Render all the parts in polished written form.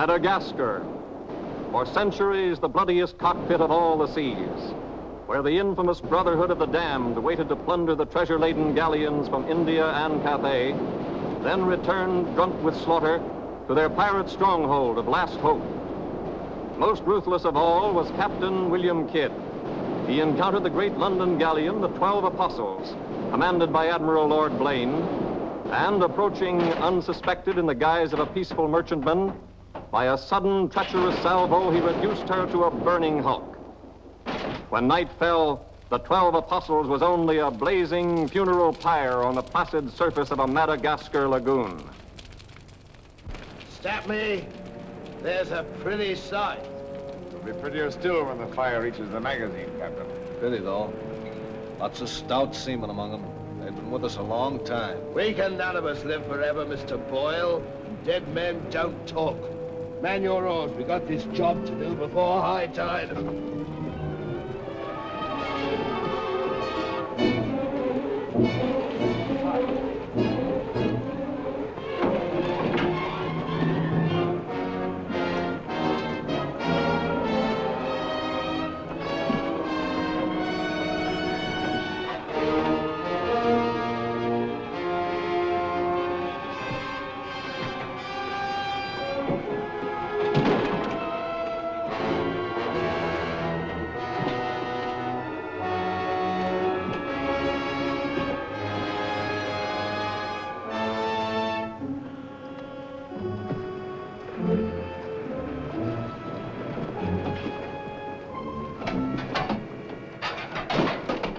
Madagascar, for centuries the bloodiest cockpit of all the seas, where the infamous Brotherhood of the Damned waited to plunder the treasure-laden galleons from India and Cathay, then returned drunk with slaughter to their pirate stronghold of Last Hope. Most ruthless of all was Captain William Kidd. He encountered the great London galleon, the 12 Apostles, commanded by Admiral Lord Blaine, and approaching unsuspected in the guise of a peaceful merchantman, by a sudden treacherous salvo, he reduced her to a burning hulk. When night fell, the 12 Apostles was only a blazing funeral pyre on the placid surface of a Madagascar lagoon. Stop me. There's a pretty sight. It'll be prettier still when the fire reaches the magazine, Captain. Pity, though. Lots of stout seamen among them. They've been with us a long time. We can none of us live forever, Mr. Boyle. Dead men don't talk. Man your oars. We got this job to do before high tide.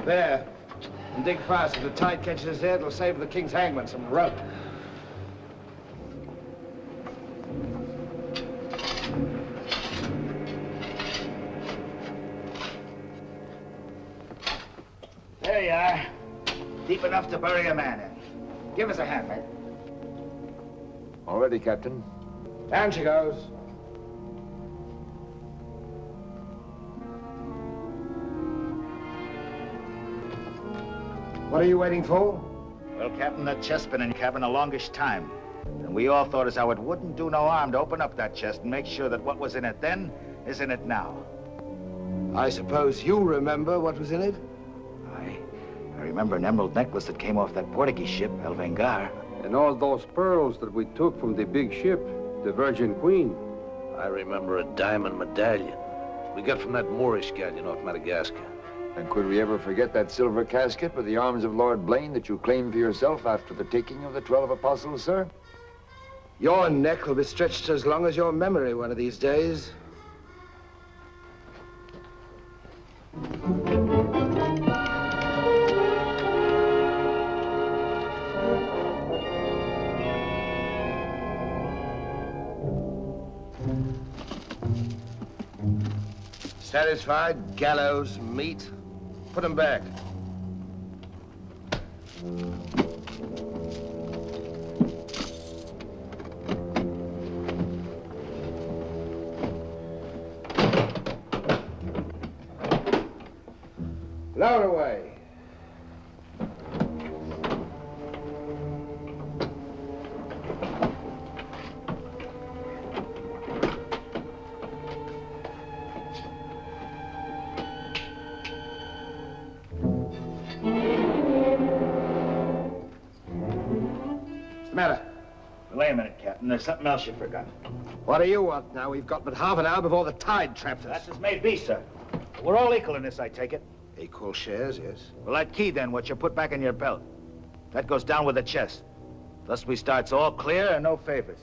There. And dig fast. If the tide catches us there, it'll save the king's hangman some rope. There you are. Deep enough to bury a man in. Give us a hand, mate. All ready, Captain. Down she goes. What are you waiting for? Well, Captain, that chest's been in your cabin the longest time. And we all thought as how it wouldn't do no harm to open up that chest and make sure that what was in it then is in it now. I suppose you remember what was in it? I remember an emerald necklace that came off that Portuguese ship, El Vengar. And all those pearls that we took from the big ship, the Virgin Queen. I remember a diamond medallion we got from that Moorish galleon off Madagascar. And could we ever forget that silver casket with the arms of Lord Blaine that you claimed for yourself after the taking of the 12 Apostles, sir? Your neck will be stretched as long as your memory one of these days. Satisfied? Gallows, meat. Put them back. Lower away. Wait a minute, Captain. There's something else you forgot. What do you want now? We've got but half an hour before the tide traps us. That's as may be, sir. We're all equal in this, I take it. Equal shares, yes. Well, that key, then, what you put back in your belt, that goes down with the chest. Thus we starts all clear and no favors.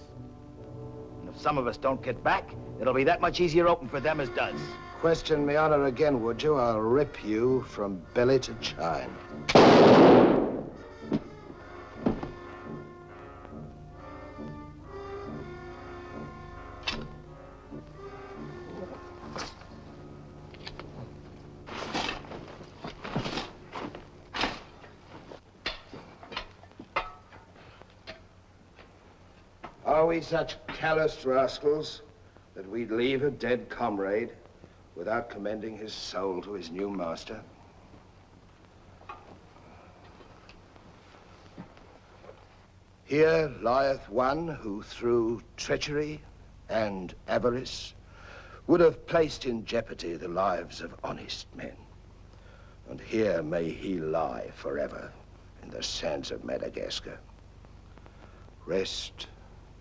And if some of us don't get back, it'll be that much easier open for them as does. Question me honor again, would you? I'll rip you from belly to chine. Are we such callous rascals that we'd leave a dead comrade without commending his soul to his new master? Here lieth one who through treachery and avarice would have placed in jeopardy the lives of honest men. And here may he lie forever in the sands of Madagascar. Rest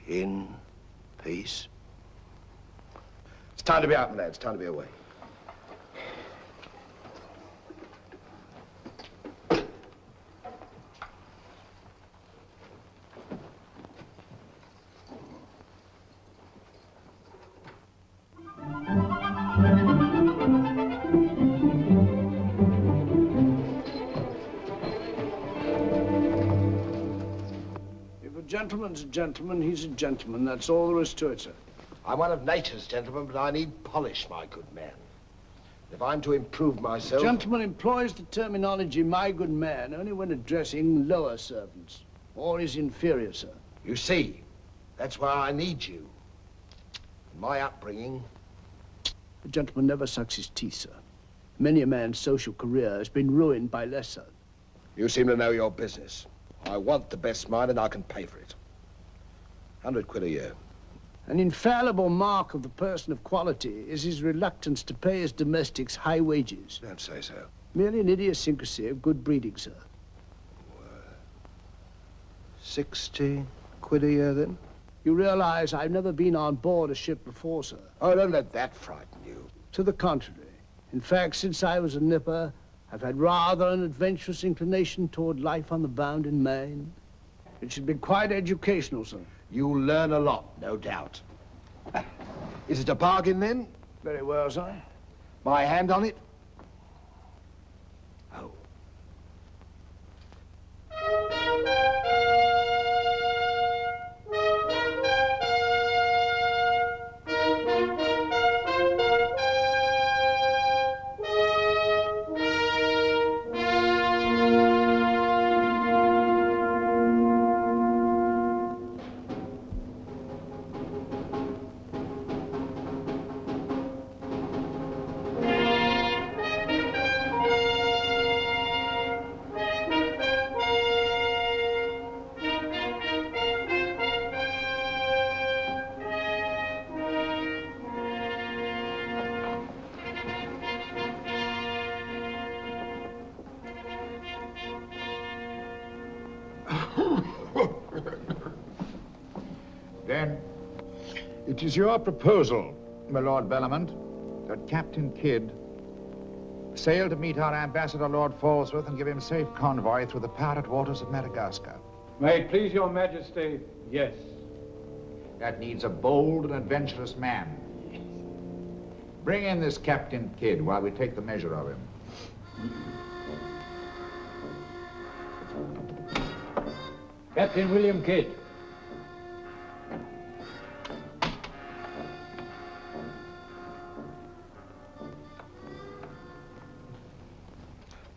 in peace. It's time to be out, my lads. Time to be away. Gentleman's a gentleman, he's a gentleman. That's all there is to it, sir. I'm one of nature's gentlemen, but I need polish, my good man. If I'm to improve myself... A gentleman employs the terminology, my good man, only when addressing lower servants, or his inferior, sir. You see, that's why I need you. In my upbringing... A gentleman never sucks his teeth, sir. Many a man's social career has been ruined by less, sir. You seem to know your business. I want the best mine, and I can pay for it. 100 quid a year. An infallible mark of the person of quality is his reluctance to pay his domestics high wages. Don't say so. Merely an idiosyncrasy of good breeding, sir. 60 quid a year, then? You realize I've never been on board a ship before, sir. Oh, don't let that frighten you. To the contrary. In fact, since I was a nipper, I've had rather an adventurous inclination toward life on the bound in Maine. It should be quite educational, sir. You'll learn a lot, no doubt. Is it a bargain, then? Very well, sir. My hand on it? Oh. Then, it is your proposal, my Lord Bellamont, that Captain Kidd sail to meet our ambassador, Lord Falsworth, and give him safe convoy through the pirate waters of Madagascar. May it please your majesty, yes. That needs a bold and adventurous man. Bring in this Captain Kidd while we take the measure of him. Captain William Kidd.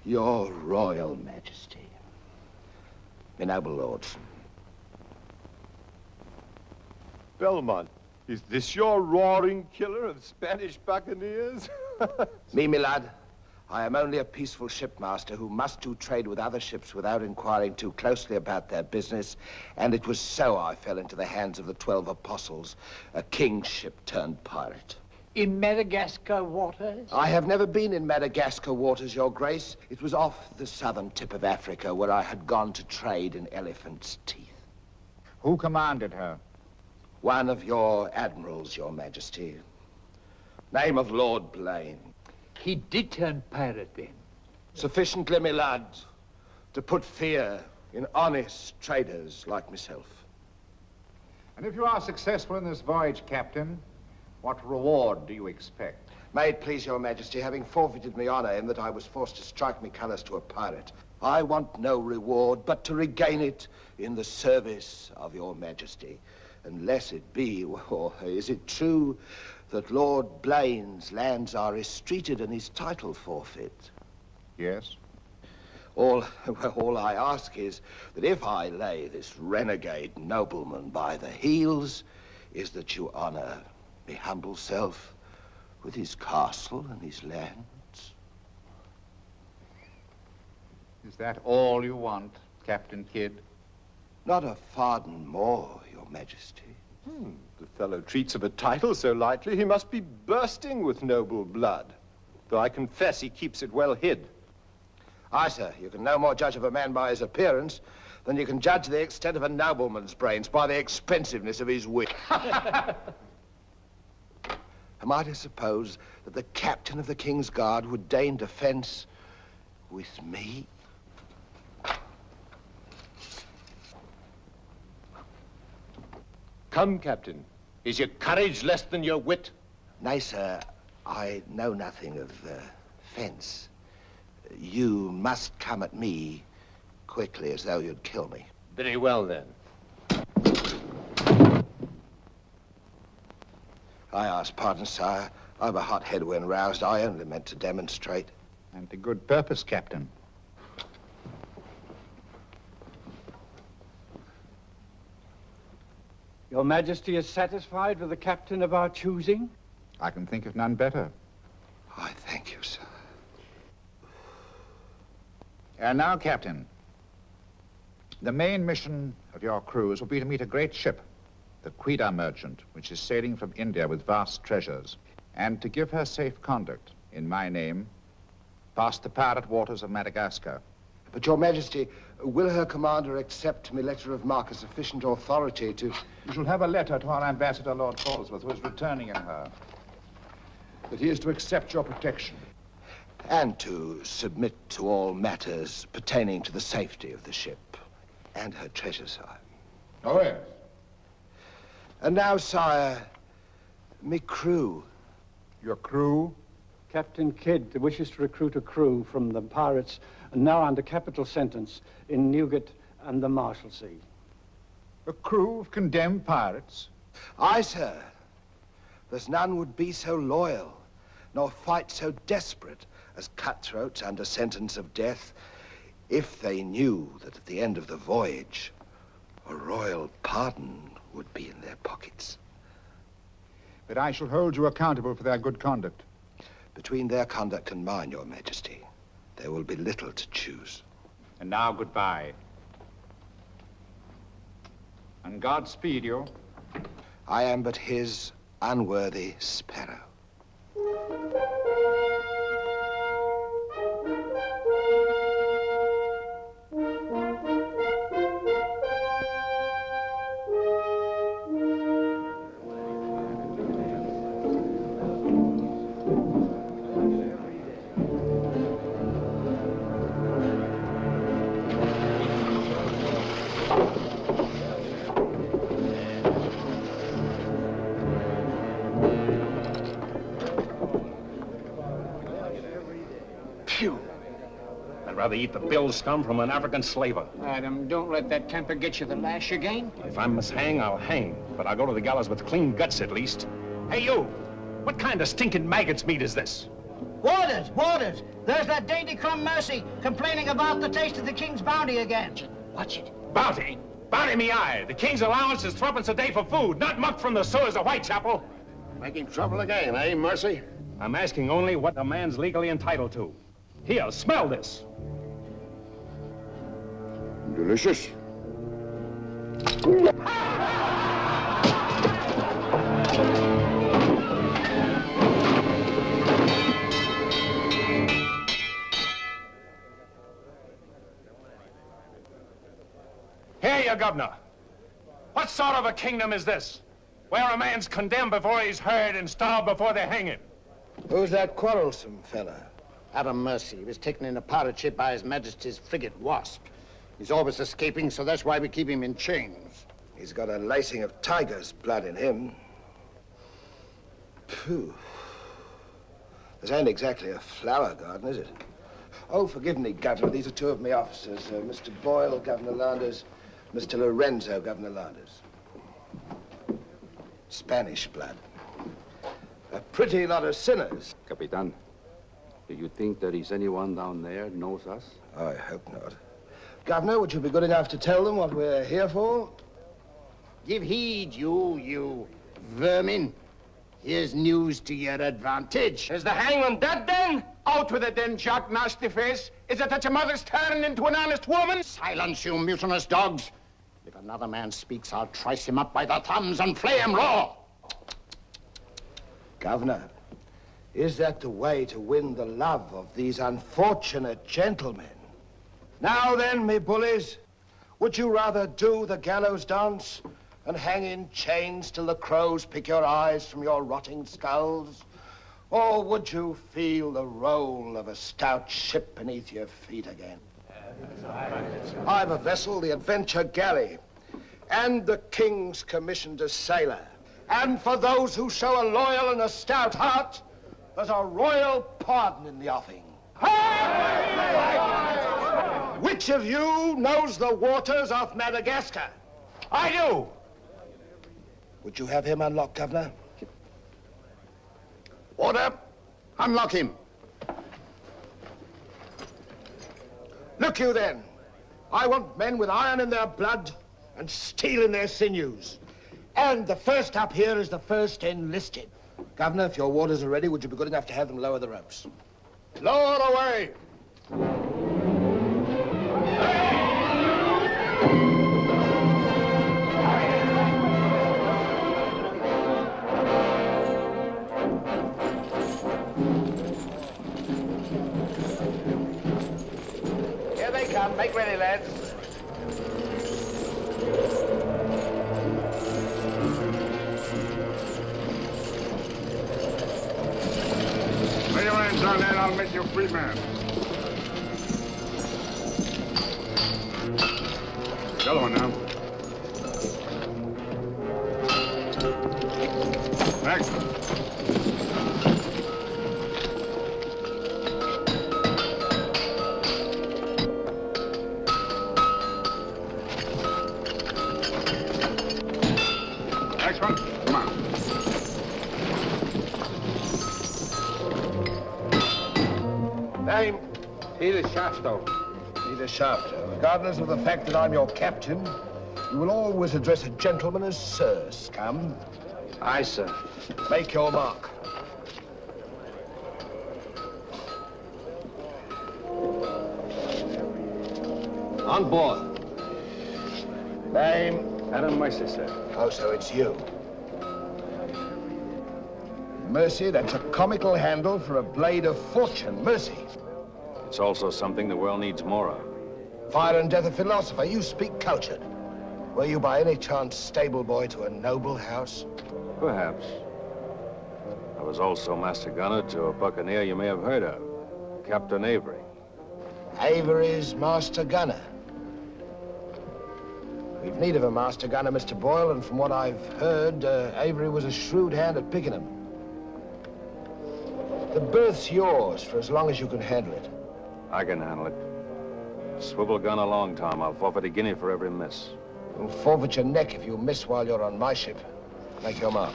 Your Royal Majesty. My noble lords. Belmont, is this your roaring killer of Spanish buccaneers? Me, my lad, I am only a peaceful shipmaster who must do trade with other ships without inquiring too closely about their business, and it was so I fell into the hands of the 12 apostles, a king's ship turned pirate. In Madagascar waters? I have never been in Madagascar waters, Your Grace. It was off the southern tip of Africa where I had gone to trade in elephants' teeth. Who commanded her? One of your admirals, Your Majesty. Name of Lord Blaine. He did turn pirate then? Sufficiently, my lad, to put fear in honest traders like myself. And if you are successful in this voyage, Captain, what reward do you expect? May it please Your Majesty, having forfeited my honor in that I was forced to strike me colors to a pirate, I want no reward but to regain it in the service of Your Majesty. Unless it be, or is it true that Lord Blaine's lands are estreated and his title forfeit? Yes. All I ask is that if I lay this renegade nobleman by the heels, is that you honor me humble self with his castle and his lands. Is that all you want, Captain Kidd? Not a farden more, Your Majesty. The fellow treats of a title so lightly, he must be bursting with noble blood. Though I confess he keeps it well hid. Aye, sir, you can no more judge of a man by his appearance than you can judge the extent of a nobleman's brains by the expensiveness of his wit. Am I to suppose that the captain of the King's Guard would deign defense with me? Come, Captain. Is your courage less than your wit? Nay, sir, I know nothing of fence. You must come at me quickly as though you'd kill me. Very well, then. I ask pardon, sire. I'm a hothead when roused. I only meant to demonstrate. And to good purpose, Captain. Your Majesty is satisfied with the captain of our choosing? I can think of none better. I thank you, sir. And now, Captain, the main mission of your cruise will be to meet a great ship, the Quida merchant, which is sailing from India with vast treasures, and to give her safe conduct in my name past the pirate waters of Madagascar. But, Your Majesty, will her commander accept my letter of marque as sufficient authority to... You shall have a letter to our ambassador, Lord Falsworth, who is returning in her, that he is to accept your protection. And to submit to all matters pertaining to the safety of the ship and her treasure, sire. Oh, yes. And now, sire, me crew. Your crew? Captain Kidd wishes to recruit a crew from the pirates now under capital sentence in Newgate and the Marshalsea. A crew of condemned pirates? Aye, sir. There's none would be so loyal, nor fight so desperate as cutthroats under sentence of death, if they knew that at the end of the voyage, a royal pardon would be in their pockets. But I shall hold you accountable for their good conduct. Between their conduct and mine, Your Majesty, there will be little to choose. And now, goodbye. And God speed you. I am but his unworthy sparrow. I'd rather eat the bill scum from an African slaver. Adam, don't let that temper get you the lash again. If I must hang, I'll hang. But I'll go to the gallows with clean guts at least. Hey, you! What kind of stinking maggot's meat is this? Warders, warders! There's that dainty crumb Mercy complaining about the taste of the king's bounty again. Watch it. Bounty? Bounty me eye! The king's allowance is threepence a day for food, not muck from the sewers of Whitechapel. Making trouble again, eh, Mercy? I'm asking only what a man's legally entitled to. Here, smell this. Delicious. Here, you governor. What sort of a kingdom is this? Where a man's condemned before he's heard and starved before they hang him. Who's that quarrelsome fella? Adam Mercy. He was taken in a pirate ship by His Majesty's frigate Wasp. He's always escaping, so that's why we keep him in chains. He's got a lacing of tiger's blood in him. Phew. This ain't exactly a flower garden, is it? Oh, forgive me, Governor. These are two of my officers. Mr. Boyle, Governor Landers. Mr. Lorenzo, Governor Landers. Spanish blood. A pretty lot of sinners. Capitan, do you think there is anyone down there knows us? I hope not. Governor, would you be good enough to tell them what we're here for? Give heed, you vermin. Here's news to your advantage. Is the hangman dead, then? Out with it, then, Jack Nasty Face. Is it that your mother's turned into an honest woman? Silence, you mutinous dogs. If another man speaks, I'll trice him up by the thumbs and flay him raw. Governor, is that the way to win the love of these unfortunate gentlemen? Now then, me bullies, would you rather do the gallows dance and hang in chains till the crows pick your eyes from your rotting skulls? Or would you feel the roll of a stout ship beneath your feet again? I've a vessel, the Adventure Galley, and the King's commissioned a sailor. And for those who show a loyal and a stout heart, there's a royal pardon in the offing. Which of you knows the waters off Madagascar? I do. Would you have him unlocked, Governor? Order, unlock him. Look you then, I want men with iron in their blood and steel in their sinews. And the first up here is the first enlisted. Governor, if your warders are ready, would you be good enough to have them lower the ropes? Lower away! Here they come. Make ready, lads. Lay your hands on that, I'll make you a free man. The other one now. Next. Next one. Come on. Name? Peter Shafto. Peter Shafto. Regardless of the fact that I'm your captain, you will always address a gentleman as Sir, scum. Aye, sir. Make your mark. On board. Name? Adam Mercer, sir. Oh, so it's you. Mercy, that's a comical handle for a blade of fortune. Mercy. It's also something the world needs more of. Fire and death a philosopher. You speak cultured. Were you by any chance stable boy to a noble house? Perhaps. I was also master gunner to a buccaneer you may have heard of, Captain Avery. Avery's master gunner. We've need of a master gunner, Mr. Boyle, and from what I've heard, Avery was a shrewd hand at picking them. The berth's yours for as long as you can handle it. I can handle it. Swivel gun along, Tom. I'll forfeit a guinea for every miss. You'll forfeit your neck if you miss while you're on my ship. Make your mark.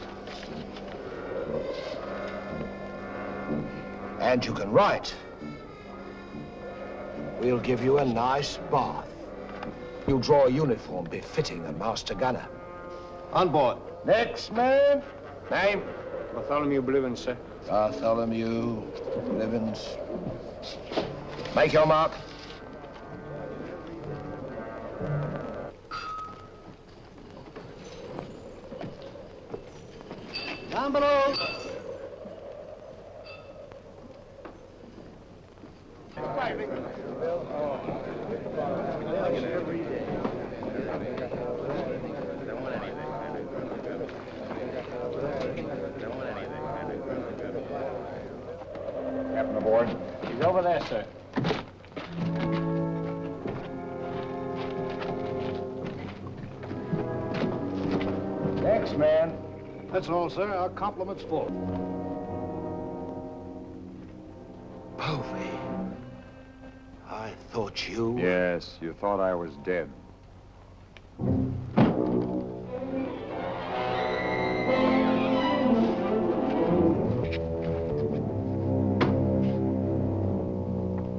And you can write. We'll give you a nice bath. You'll draw a uniform befitting the master gunner. On board. Next man. Name? Bartholomew Blivens, sir. Bartholomew Blivens. Make your mark. Down below. Captain aboard. He's over there, sir. Next man. That's all, sir. Our compliments full. Povey. I thought you... Yes, you thought I was dead.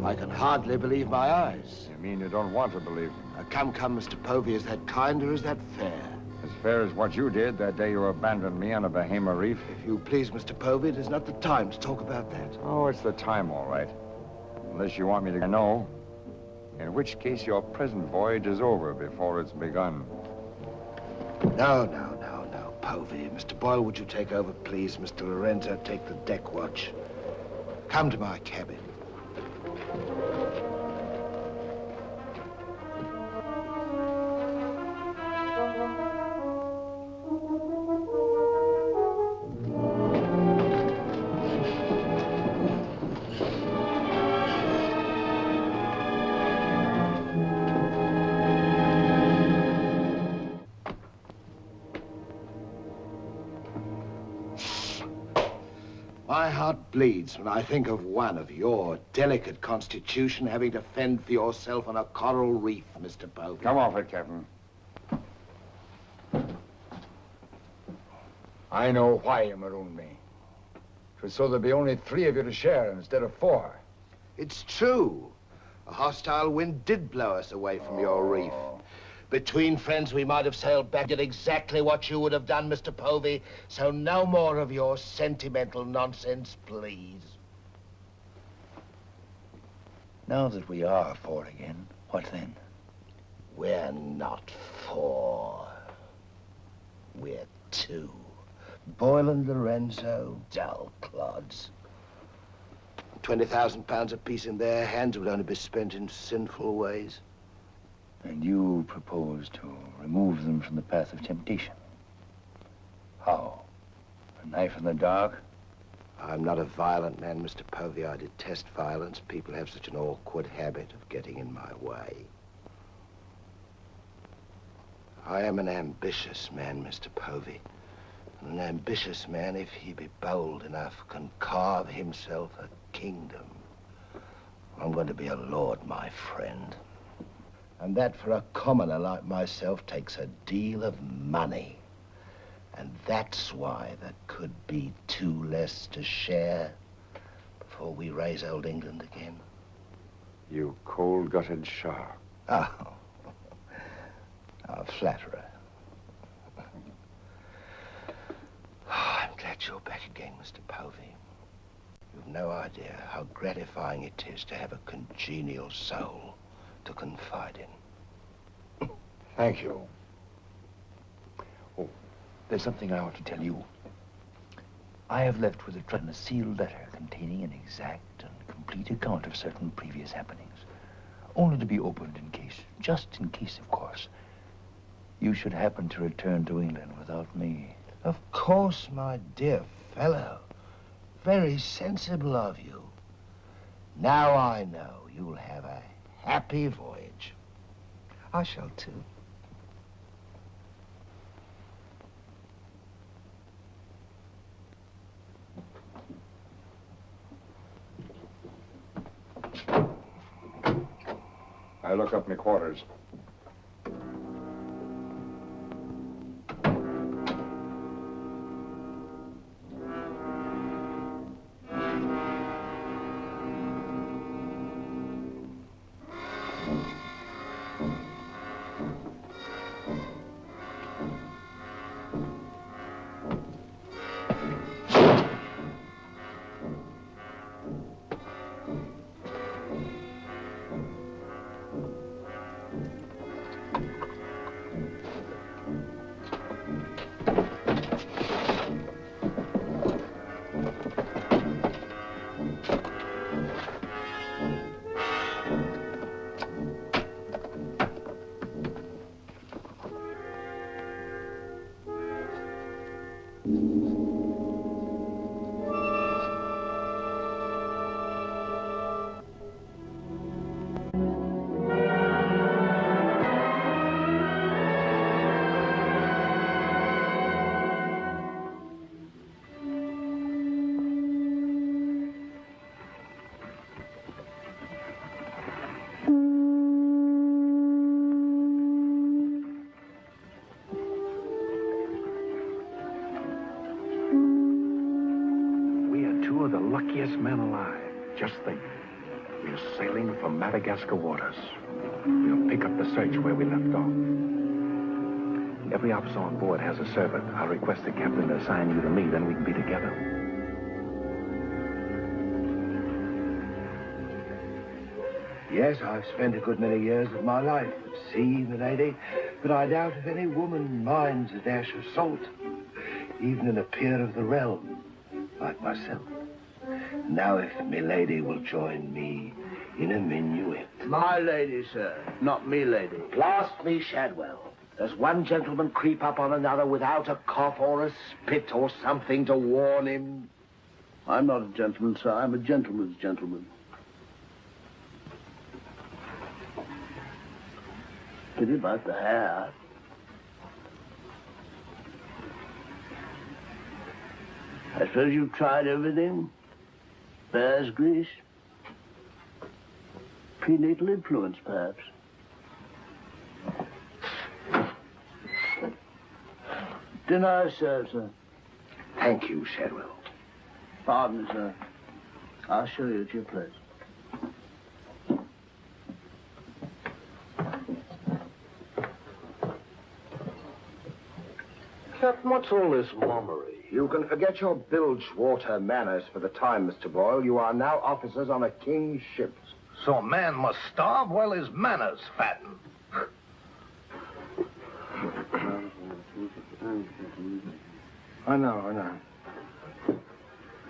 I can hardly believe my eyes. You mean you don't want to believe me? Come, Mr. Povey. Is that kind or is that fair? As fair as what you did that day you abandoned me on a Bahama reef. If you please, Mr. Povey, it is not the time to talk about that. Oh, it's the time, all right. Unless you want me to know. In which case your present voyage is over before it's begun. No, Povey. Mr. Boyle, would you take over, please? Mr. Lorenzo, take the deck watch. Come to my cabin. My heart bleeds when I think of one of your delicate constitution having to fend for yourself on a coral reef, Mr. Povey. Come off it, Captain. I know why you marooned me. It was so there'd be only 3 of you to share instead of 4. It's true. A hostile wind did blow us away from your reef. Between friends, we might have sailed back, did exactly what you would have done, Mr. Povey. So no more of your sentimental nonsense, please. Now that we are 4 again, what then? We're not 4. We're 2. Boyle and Lorenzo, dull clods. 20,000 pounds apiece in their hands would only be spent in sinful ways. And you propose to remove them from the path of temptation. How? A knife in the dark? I'm not a violent man, Mr. Povey. I detest violence. People have such an awkward habit of getting in my way. I am an ambitious man, Mr. Povey. And an ambitious man, if he be bold enough, can carve himself a kingdom. I'm going to be a lord, my friend. And that, for a commoner like myself, takes a deal of money. And that's why there could be 2 less to share before we raise old England again. You cold-gutted shark. Oh, a flatterer. I'm glad you're back again, Mr. Povey. You've no idea how gratifying it is to have a congenial soul to confide in. Thank you. Oh, there's something I ought to tell you. I have left with a sealed letter containing an exact and complete account of certain previous happenings, only to be opened in case, just in case, of course, you should happen to return to England without me. Of course, my dear fellow. Very sensible of you. Now I know you'll have a happy voyage. I shall too. I look up my quarters. Men alive. Just think. We're sailing for Madagascar waters. We'll pick up the search where we left off. Every officer on board has a servant. I'll request the captain to assign you to me, then we can be together. Yes, I've spent a good many years of my life at sea, milady, but I doubt if any woman minds a dash of salt, even in a peer of the realm, like myself. Now, if milady will join me in a minuet. My lady, sir, not me lady. Blast me, Shadwell. Does one gentleman creep up on another without a cough or a spit or something to warn him? I'm not a gentleman, sir. I'm a gentleman's gentleman. Pity about the hair. I suppose you've tried everything? Bear's grease? Prenatal influence, perhaps? Dinner served, sir. Thank you, Shadwell. Pardon, sir. I'll show you at your place. Captain, what's all this mummery? You can forget your bilge-water manners for the time, Mr. Boyle. You are now officers on a king's ship. So a man must starve while his manners fatten. I know.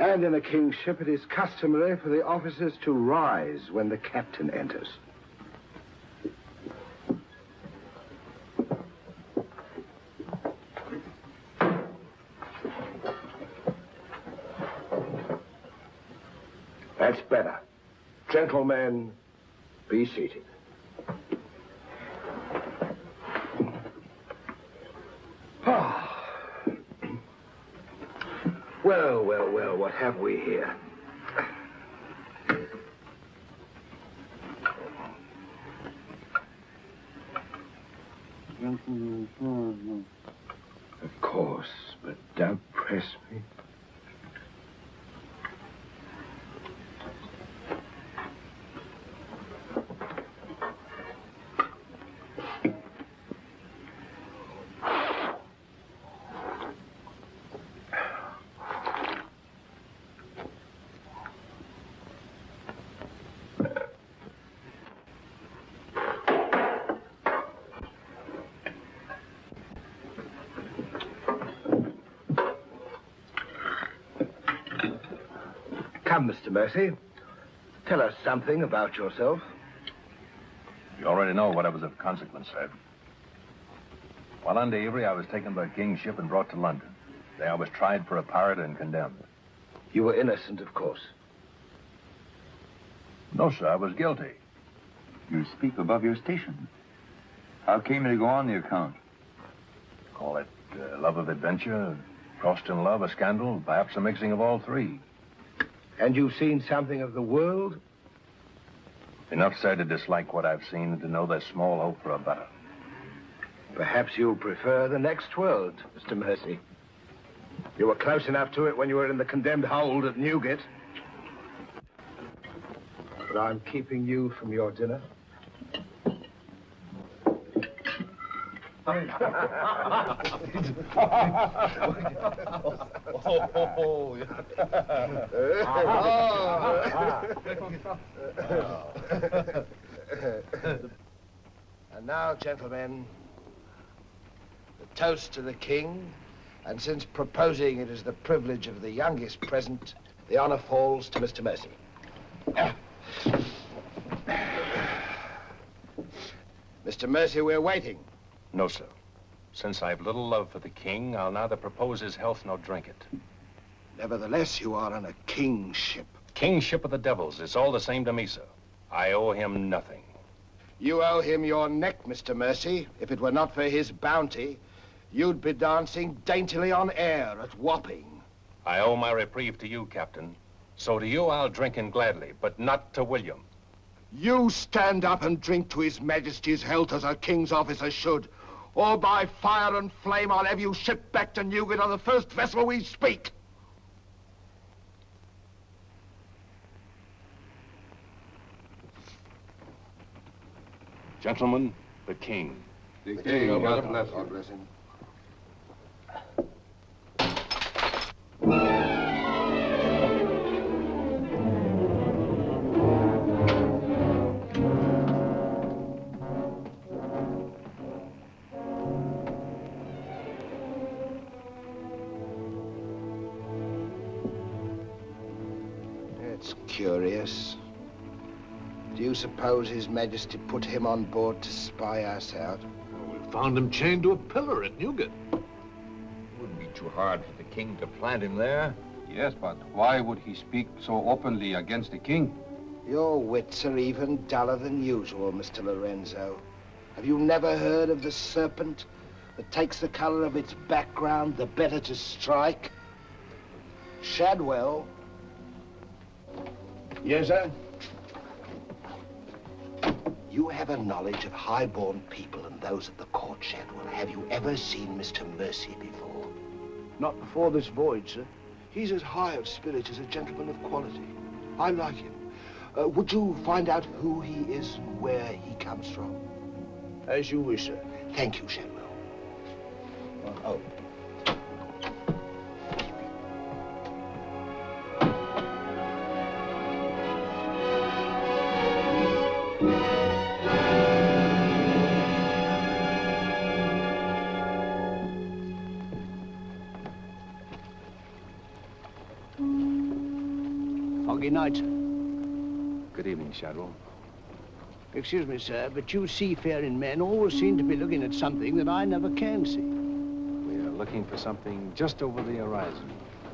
And in a king's ship, it is customary for the officers to rise when the captain enters. That's better. Gentlemen, be seated. Well, what have we here? Of course, but don't press me. Come, Mr. Mercy. Tell us something about yourself. You already know what I was of consequence, sir. While under Avery, I was taken by King's ship and brought to London. There I was tried for a pirate and condemned. You were innocent, of course. No, sir, I was guilty. You speak above your station. How came you to go on the account? Call it love of adventure, crossed in love, a scandal, perhaps a mixing of all three. And you've seen something of the world? Enough, sir, to dislike what I've seen and to know there's small hope for a better. Perhaps you'll prefer the next world, Mr. Mercy. You were close enough to it when you were in the condemned hold at Newgate. But I'm keeping you from your dinner. And now, gentlemen, the toast to the king, and since proposing it is the privilege of the youngest present, the honor falls to Mr. Mercy. Mr. Mercy, we're waiting. No, sir. Since I've little love for the king, I'll neither propose his health nor drink it. Nevertheless, you are on a king's ship. King's ship of the devils. It's all the same to me, sir. I owe him nothing. You owe him your neck, Mr. Mercy. If it were not for his bounty, you'd be dancing daintily on air at Wapping. I owe my reprieve to you, Captain. So to you I'll drink in gladly, but not to William. You stand up and drink to His Majesty's health as a king's officer should, or by fire and flame I'll have you shipped back to Newgate on the first vessel we speak. Gentlemen, the king. The king, God bless God bless him. curious. Do you suppose His Majesty put him on board to spy us out? Well, we found him chained to a pillar at Newgate. Wouldn't be too hard for the king to plant him there. Yes, but why would he speak so openly against the king? Your wits are even duller than usual, Mr. Lorenzo. Have you never heard of the serpent that takes the color of its background the better to strike? Shadwell. Yes, sir? You have a knowledge of high-born people and those at the court, Shadwell. Have you ever seen Mr. Mercy before? Not before this voyage, sir. He's as high of spirit as a gentleman of quality. I like him. Would you find out who he is and where he comes from? As you wish, sir. Thank you, Shadwell. Oh. Foggy night, sir. Good evening, Shadwell. Excuse me, sir, but you seafaring men always seem to be looking at something that I never can see. We are looking for something just over the horizon.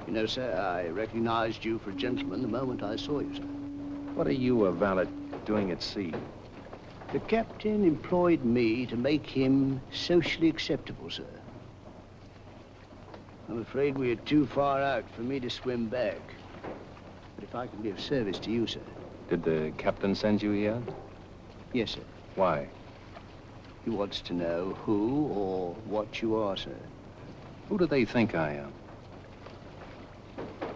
You know, sir, I recognized you for a gentleman the moment I saw you, sir. What are you, a valet, doing at sea? The captain employed me to make him socially acceptable, sir. I'm afraid we are too far out for me to swim back. But if I can be of service to you, sir. Did the captain send you here? Yes, sir. Why? He wants to know who or what you are, sir. Who do they think I am?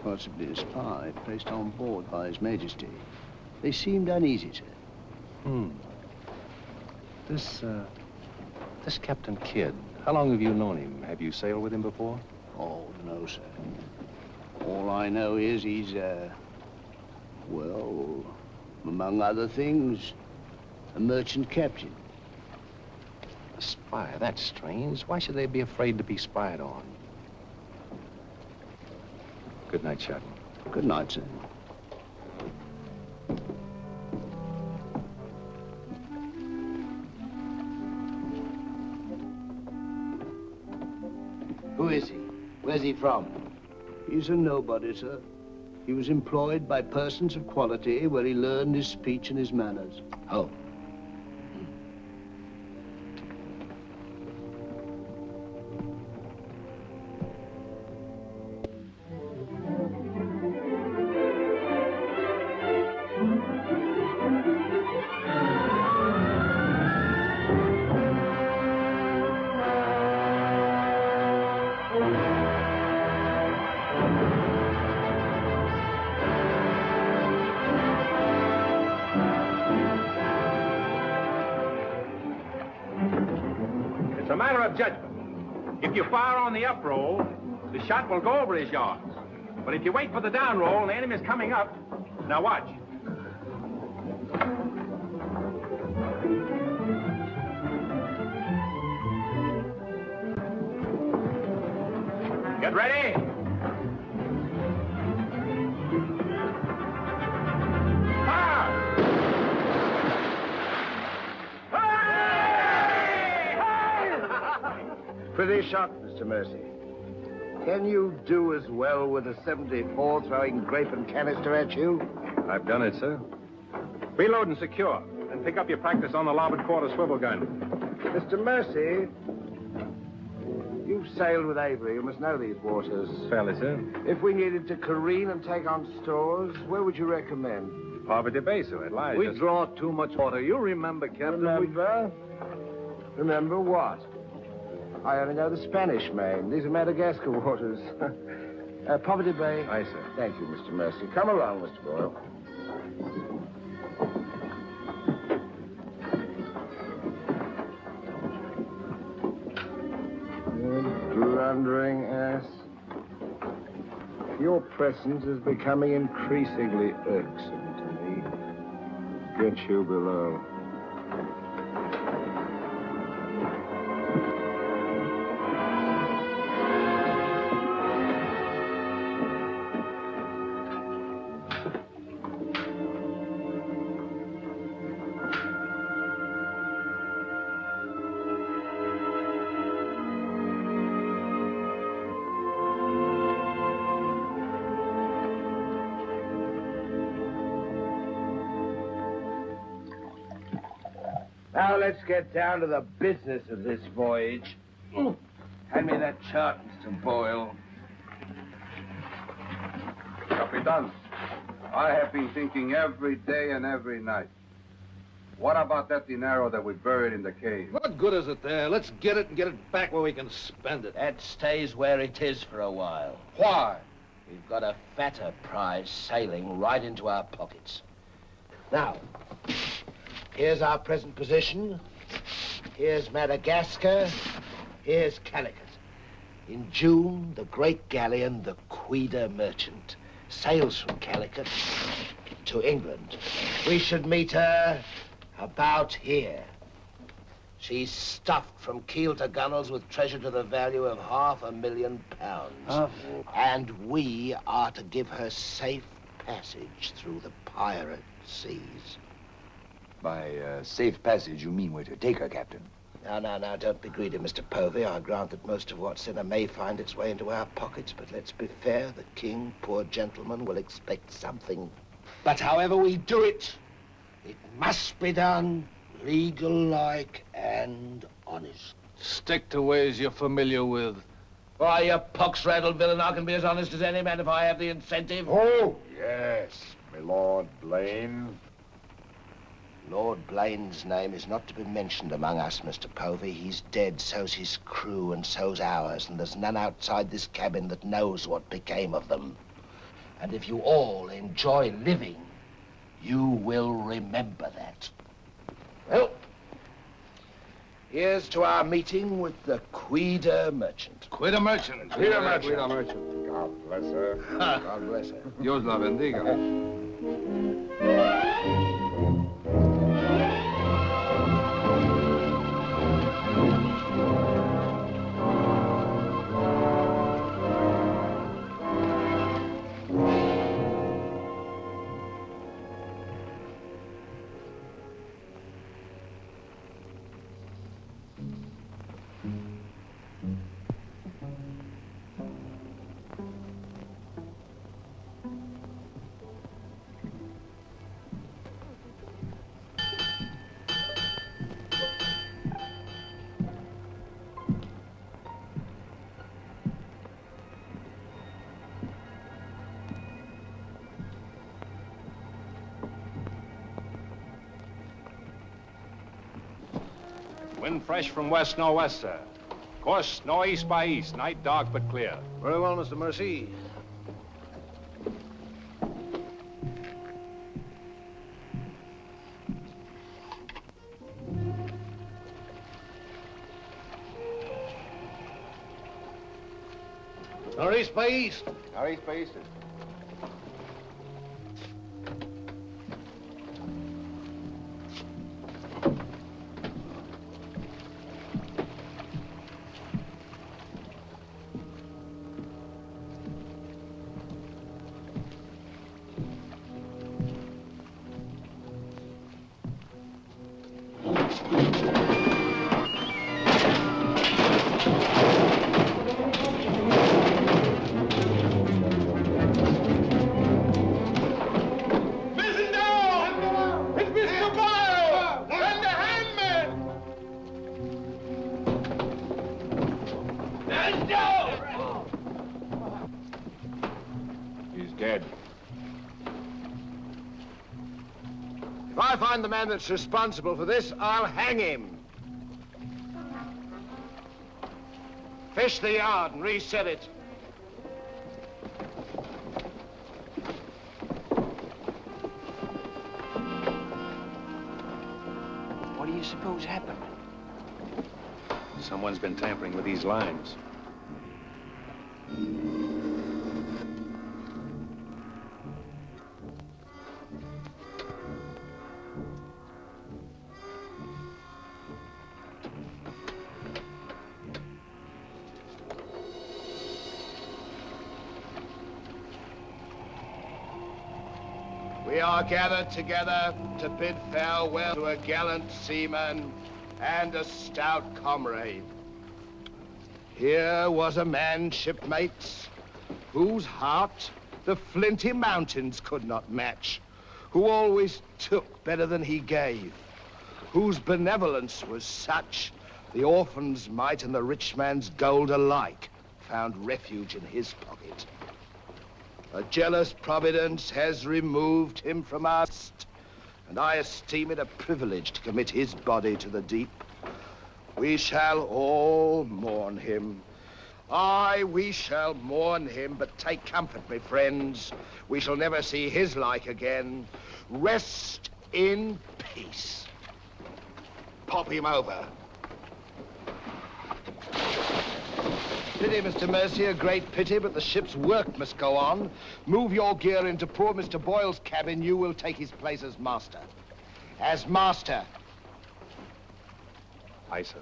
Possibly a spy placed on board by His Majesty. They seemed uneasy, sir. This Captain Kidd, how long have you known him? Have you sailed with him before? Oh, no, sir. All I know is he's, well, among other things, a merchant captain. A spy? That's strange. Why should they be afraid to be spied on? Good night, Shadwell. Good night, sir. Who is he? Where's he from? He's a nobody, sir. He was employed by persons of quality where he learned his speech and his manners. Oh. It's a matter of judgment. If you fire on the up roll, the shot will go over his yards. But if you wait for the down roll and the enemy's coming up, now watch. Get ready. Pretty shot, Mr. Mercy. Can you do as well with a 74 throwing grape and canister at you? I've done it, sir. Reload and secure. Then pick up your practice on the larboard quarter swivel gun. Mr. Mercy, you've sailed with Avery. You must know these waters. Fairly, sir. If we needed to careen and take on stores, where would you recommend? Poverty Bay, sir. It lies. We draw too much water. You remember, Captain. Remember? Remember what? I only know the Spanish Main. These are Madagascar waters. Poverty Bay. Aye, sir. Thank you, Mr. Mercy. Come along, Mr. Boyle. You blundering ass. Your presence is becoming increasingly irksome to me. Get you below. Now let's get down to the business of this voyage. Hand me that chart, Mr. Boyle. Capitan, I have been thinking every day and every night. What about that dinero that we buried in the cave? What good is it there? Let's get it and get it back where we can spend it. That stays where it is for a while. Why? We've got a fatter prize sailing right into our pockets. Now, here's our present position. Here's Madagascar. Here's Calicut. In June, the great galleon, the Queen Merchant, sails from Calicut to England. We should meet her about here. She's stuffed from keel to gunwales with treasure to the value of £500,000. And we are to give her safe passage through the pirate seas. By safe passage, you mean we're to take her, Captain? Now, don't be greedy, Mr. Povey. I grant that most of what's in her may find its way into our pockets, but let's be fair. The king, poor gentleman, will expect something. But however we do it, it must be done legal-like and honest. Stick to ways you're familiar with. Why, you pox-rattled villain, I can be as honest as any man if I have the incentive. Oh, yes, my Lord Blaine. Lord Blaine's name is not to be mentioned among us, Mr. Povey. He's dead, so's his crew, and so's ours, and there's none outside this cabin that knows what became of them. And if you all enjoy living, you will remember that. Well, here's to our meeting with the Queen Merchant. Queen Merchant. Queen Merchant. God bless her. God bless her. Dios la bendiga. Wind fresh from west-northwest, sir. Course northeast by east. Night dark but clear. Very well, Mr. Mercy. Northeast by east. Northeast by east. If I find the man that's responsible for this, I'll hang him. Fish the yard and reset it. What do you suppose happened? Someone's been tampering with these lines. We are gathered together to bid farewell to a gallant seaman and a stout comrade. Here was a man, shipmates, whose heart the flinty mountains could not match, who always took better than he gave, whose benevolence was such, the orphan's mite and the rich man's gold alike found refuge in his pocket. A jealous providence has removed him from us, and I esteem it a privilege to commit his body to the deep. We shall all mourn him. Aye, we shall mourn him, but take comfort, my friends. We shall never see his like again. Rest in peace. Pop him over. Pity, Mr. Mercy, a great pity, but the ship's work must go on. Move your gear into poor Mr. Boyle's cabin. You will take his place as master. As master. Aye, sir.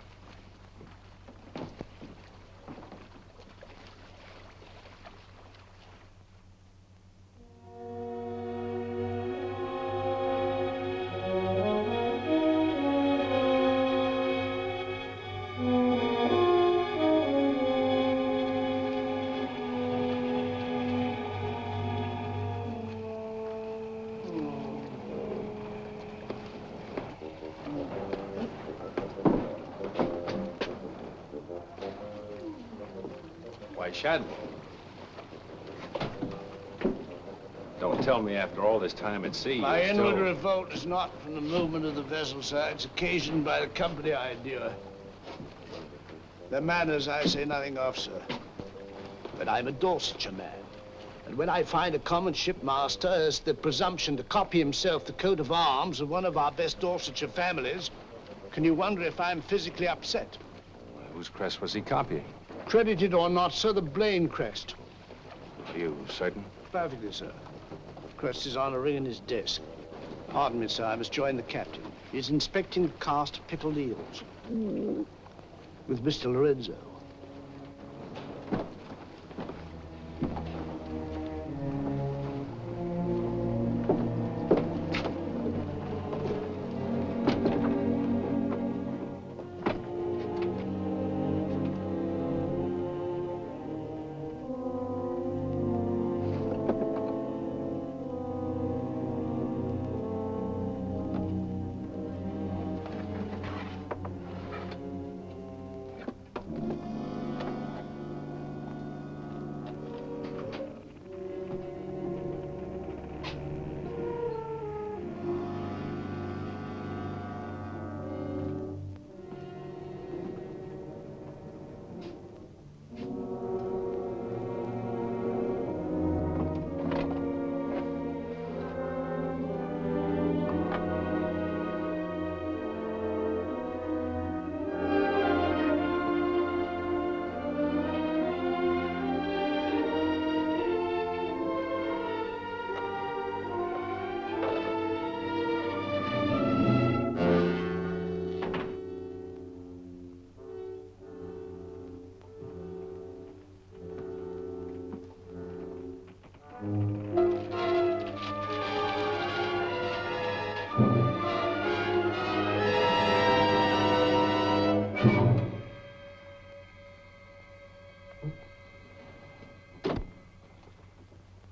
Shad. Don't tell me after all this time at sea. My inward revolt is not from the movement of the vessel, sir. It's occasioned by the company I endure. Their manners I say nothing of, sir. But I'm a Dorsetshire man. And when I find a common shipmaster has the presumption to copy himself the coat of arms of one of our best Dorsetshire families, can you wonder if I'm physically upset? Whose crest was he copying? Credited or not, sir, the Blaine crest. Are you certain? Perfectly, sir. The crest is on a ring in his desk. Pardon me, sir, I must join the captain. He's inspecting the cast of pickled eels. With Mr. Lorenzo.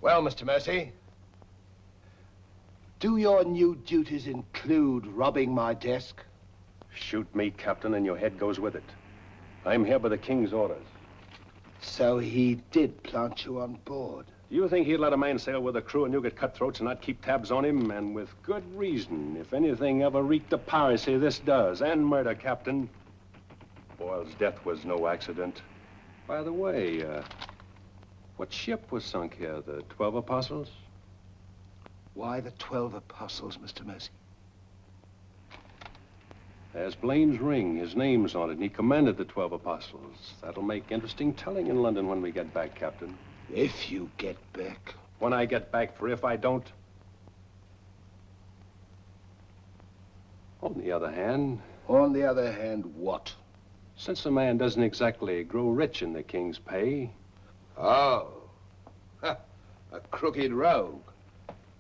Well, Mr. Mercy, do your new duties include robbing my desk? Shoot me, Captain, and your head goes with it. I'm here by the King's orders. So he did plant you on board? Do you think he'd let a man sail with a crew and you get cutthroats and not keep tabs on him? And with good reason. If anything ever reeked of piracy, this does. And murder, Captain. Boyle's death was no accident. By the way, what ship was sunk here? The 12 Apostles? Why the 12 Apostles, Mr. Mercy? There's Blaine's ring. His name's on it, and he commanded the 12 Apostles. That'll make interesting telling in London when we get back, Captain. If you get back. When I get back, for if I don't. On the other hand... On the other hand, what? Since a man doesn't exactly grow rich in the King's pay... Oh. A crooked rogue.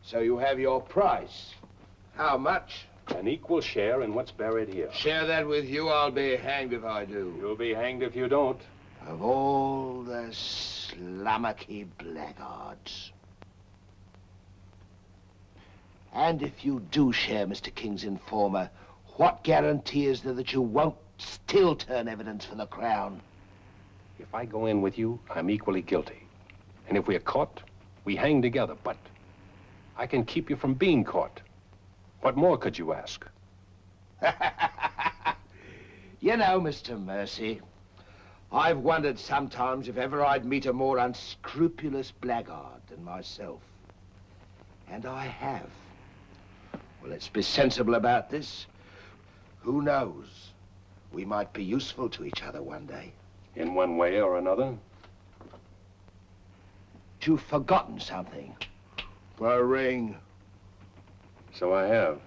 So you have your price. How much? An equal share in what's buried here. Share that with you, I'll be hanged if I do. You'll be hanged if you don't. Of all the slummocky blackguards. And if you do share Mr. King's informer, What guarantee is there that you won't still turn evidence for the Crown? If I go in with you, I'm equally guilty. And if we're caught, we hang together. But I can keep you from being caught. What more could you ask? You know, Mr. Mercy, I've wondered sometimes if ever I'd meet a more unscrupulous blackguard than myself. And I have. Well, let's be sensible about this. Who knows? We might be useful to each other one day. In one way or another? You've forgotten something. The ring. So I have.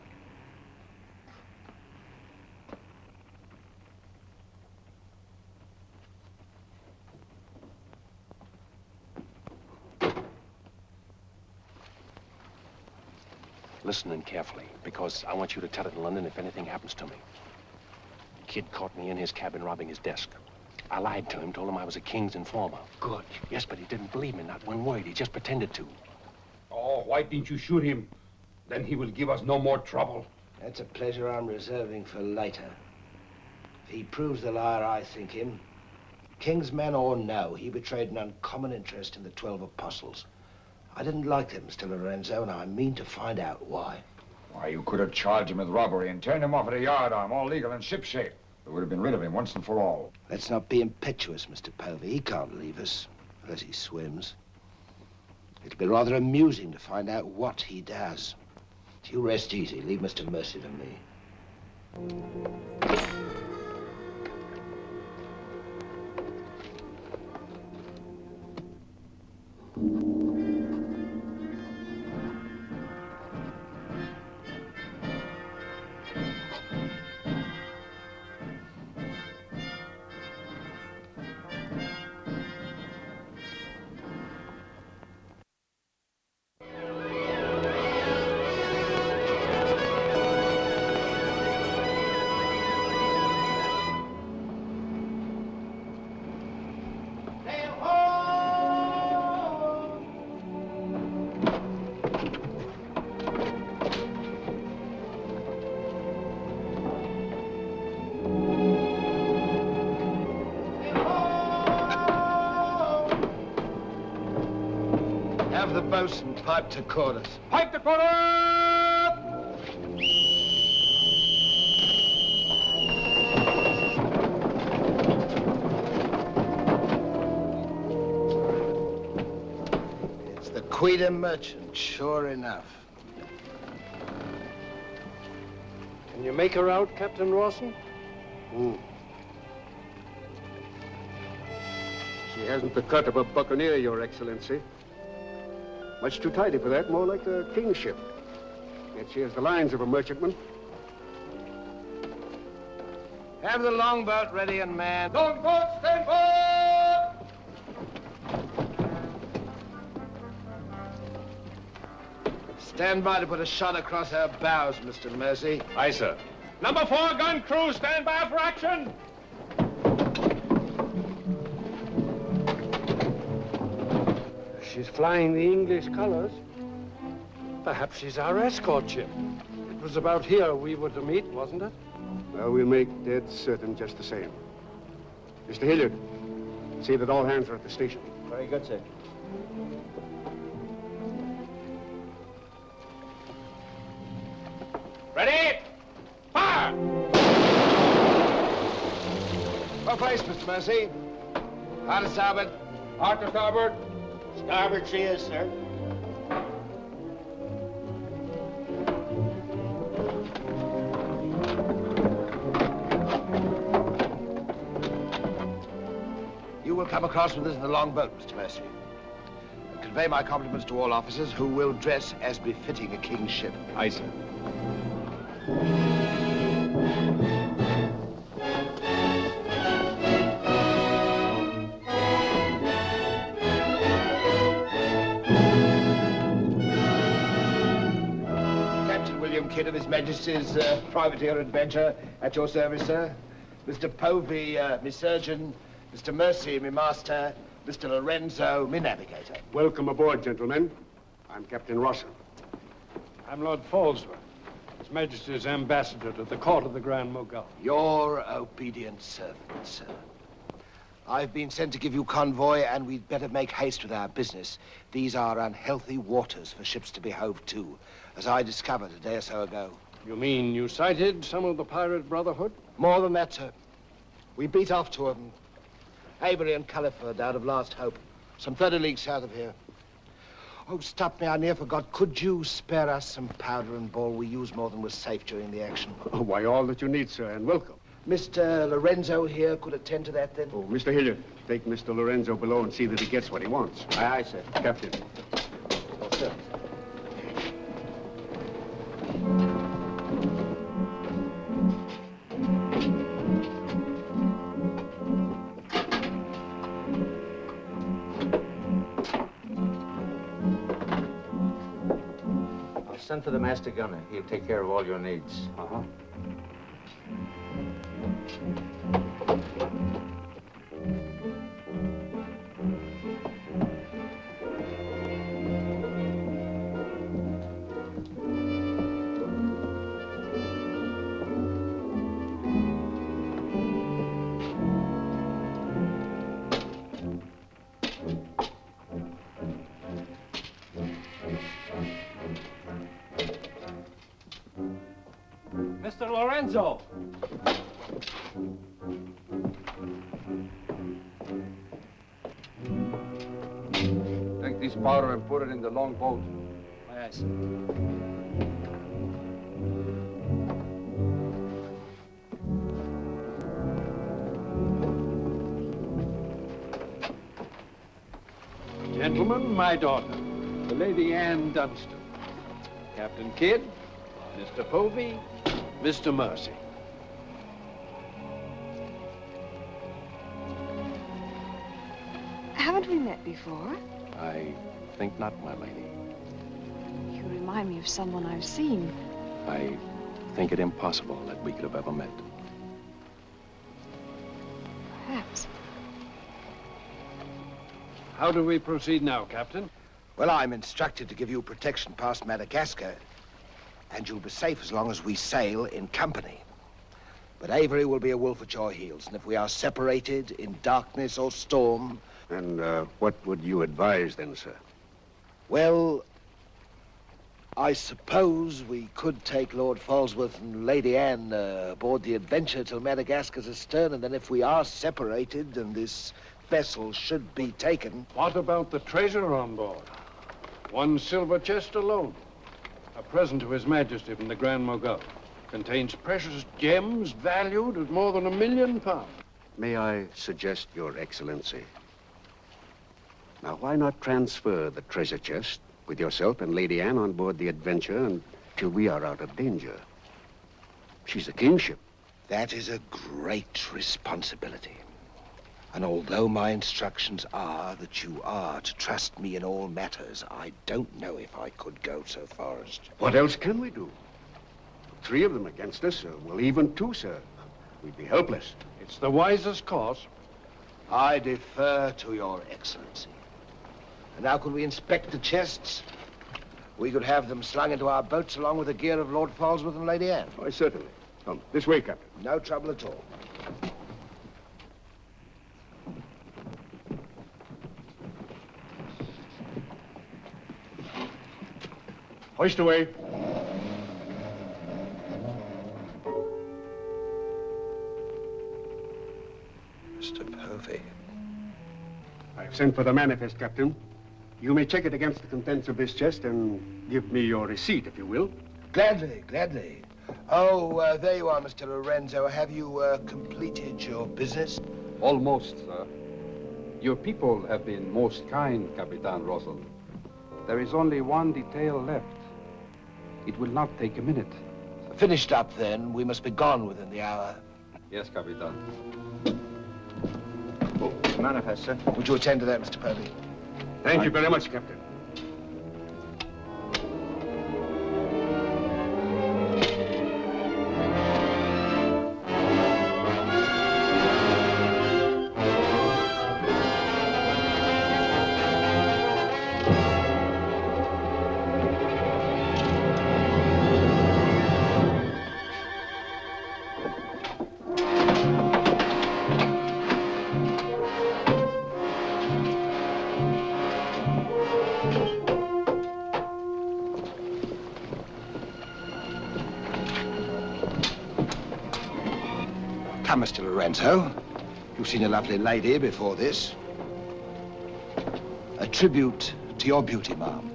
Listen carefully, because I want you to tell it in London if anything happens to me. Kid caught me in his cabin robbing his desk. I lied to him, told him I was a king's informer. Good. Yes, but he didn't believe me, not one word. He just pretended to. Oh, why didn't you shoot him? Then he will give us no more trouble. That's a pleasure I'm reserving for later. If he proves the liar I think him, king's man or no, he betrayed an uncommon interest in the 12 apostles. I didn't like them, Mr. Lorenzo, and I mean to find out why. Why, you could have charged him with robbery and turned him off at a yardarm, all legal and shipshape. We would have been rid of him once and for all. Let's not be impetuous, Mr. Povey. He can't leave us, unless he swims. It'll be rather amusing to find out what he does. You rest easy. Leave Mr. Mercy to me. Have the boatswain pipe to quarters. Pipe to quarter! It's the Queen Merchant, sure enough. Can you make her out, Captain Rawson? She hasn't the cut of a buccaneer, Your Excellency. Much too tidy for that, more like a king's ship. Yet she has the lines of a merchantman. Have the longboat ready and manned. Longboat, stand by! Stand by to put a shot across her bows, Mr. Mercy. Aye, sir. Number 4 gun crew, stand by for action. She's flying the English colors. Perhaps she's our escort ship. It was about here we were to meet, wasn't it? Well, we'll make dead certain just the same. Mr. Hilliard, see that all hands are at the station. Very good, sir. Ready? Fire! What place, Mr. Mercy? Hard to starboard. Hard to starboard. Starboard cheers, sir. You will come across with us in the longboat, Mr. Mercy. And convey my compliments to all officers who will dress as befitting a king's ship. Aye, sir. Kidd of His Majesty's privateer Adventure, at your service, sir. Mr. Povey, me surgeon. Mr. Mercy, me master. Mr. Lorenzo, me navigator. Welcome aboard, gentlemen. I'm Captain Rawson. I'm Lord Falsworth. His Majesty's ambassador to the court of the Grand Mogul. Your obedient servant, sir. I've been sent to give you convoy, and we'd better make haste with our business. These are unhealthy waters for ships to be hove to, as I discovered a day or so ago. You mean you sighted some of the pirate brotherhood? More than that, sir. We beat off two of them. Avery and Culliford out of Last Hope, some 30 leagues south of here. Oh, stop me, I near forgot. Could you spare us some powder and ball? We used more than was safe during the action. Oh, why, all that you need, sir, and welcome. Mr. Lorenzo here could attend to that, then? Oh, Mr. Hilliard, take Mr. Lorenzo below and see that he gets what he wants. Aye, aye, sir. Captain. Oh, sir. I'll send for the master gunner. He'll take care of all your needs. Uh-huh. Mr. Lorenzo! Take this powder and put it in the long boat. Aye, sir. Gentlemen, my daughter, the Lady Anne Dunstan. Captain Kidd, Mr. Povey, Mr. Mercy. Haven't we met before? I think not, my lady. You remind me of someone I've seen. I think it impossible that we could have ever met. Perhaps. How do we proceed now, Captain? Well, I'm instructed to give you protection past Madagascar, and you'll be safe as long as we sail in company. But Avery will be a wolf at your heels, and if we are separated in darkness or storm... And what would you advise then, sir? Well, I suppose we could take Lord Falsworth and Lady Anne aboard the Adventure till Madagascar's astern, and then if we are separated and this vessel should be taken... What about the treasure on board? One silver chest alone. A present to His Majesty from the Grand Mogul. Contains precious gems valued at more than £1 million. May I suggest, Your Excellency? Now, why not transfer the treasure chest with yourself and Lady Anne on board the Adventure until we are out of danger? She's a kingship. That is a great responsibility. And although my instructions are that you are to trust me in all matters, I don't know if I could go so far as to... What else can we do? 3 of them against us, well, even 2, sir. We'd be helpless. It's the wisest course. I defer to Your Excellency. And now could we inspect the chests? We could have them slung into our boats along with the gear of Lord Falsworth and Lady Anne. Why, certainly. Come, this way, Captain. No trouble at all. Hoist away. Mr. Povey. I've sent for the manifest, Captain. You may check it against the contents of this chest and give me your receipt, if you will. Gladly, gladly. Oh, there you are, Mr. Lorenzo. Have you completed your business? Almost, sir. Your people have been most kind, Capitan Russell. There is only one detail left. It will not take a minute. Finished up, then. We must be gone within the hour. Yes, Capitan. Oh, manifest, sir. Would you attend to that, Mr. Povey? Thank you very much, Captain. Come, Mr. Lorenzo. You've seen a lovely lady before this. A tribute to your beauty, ma'am.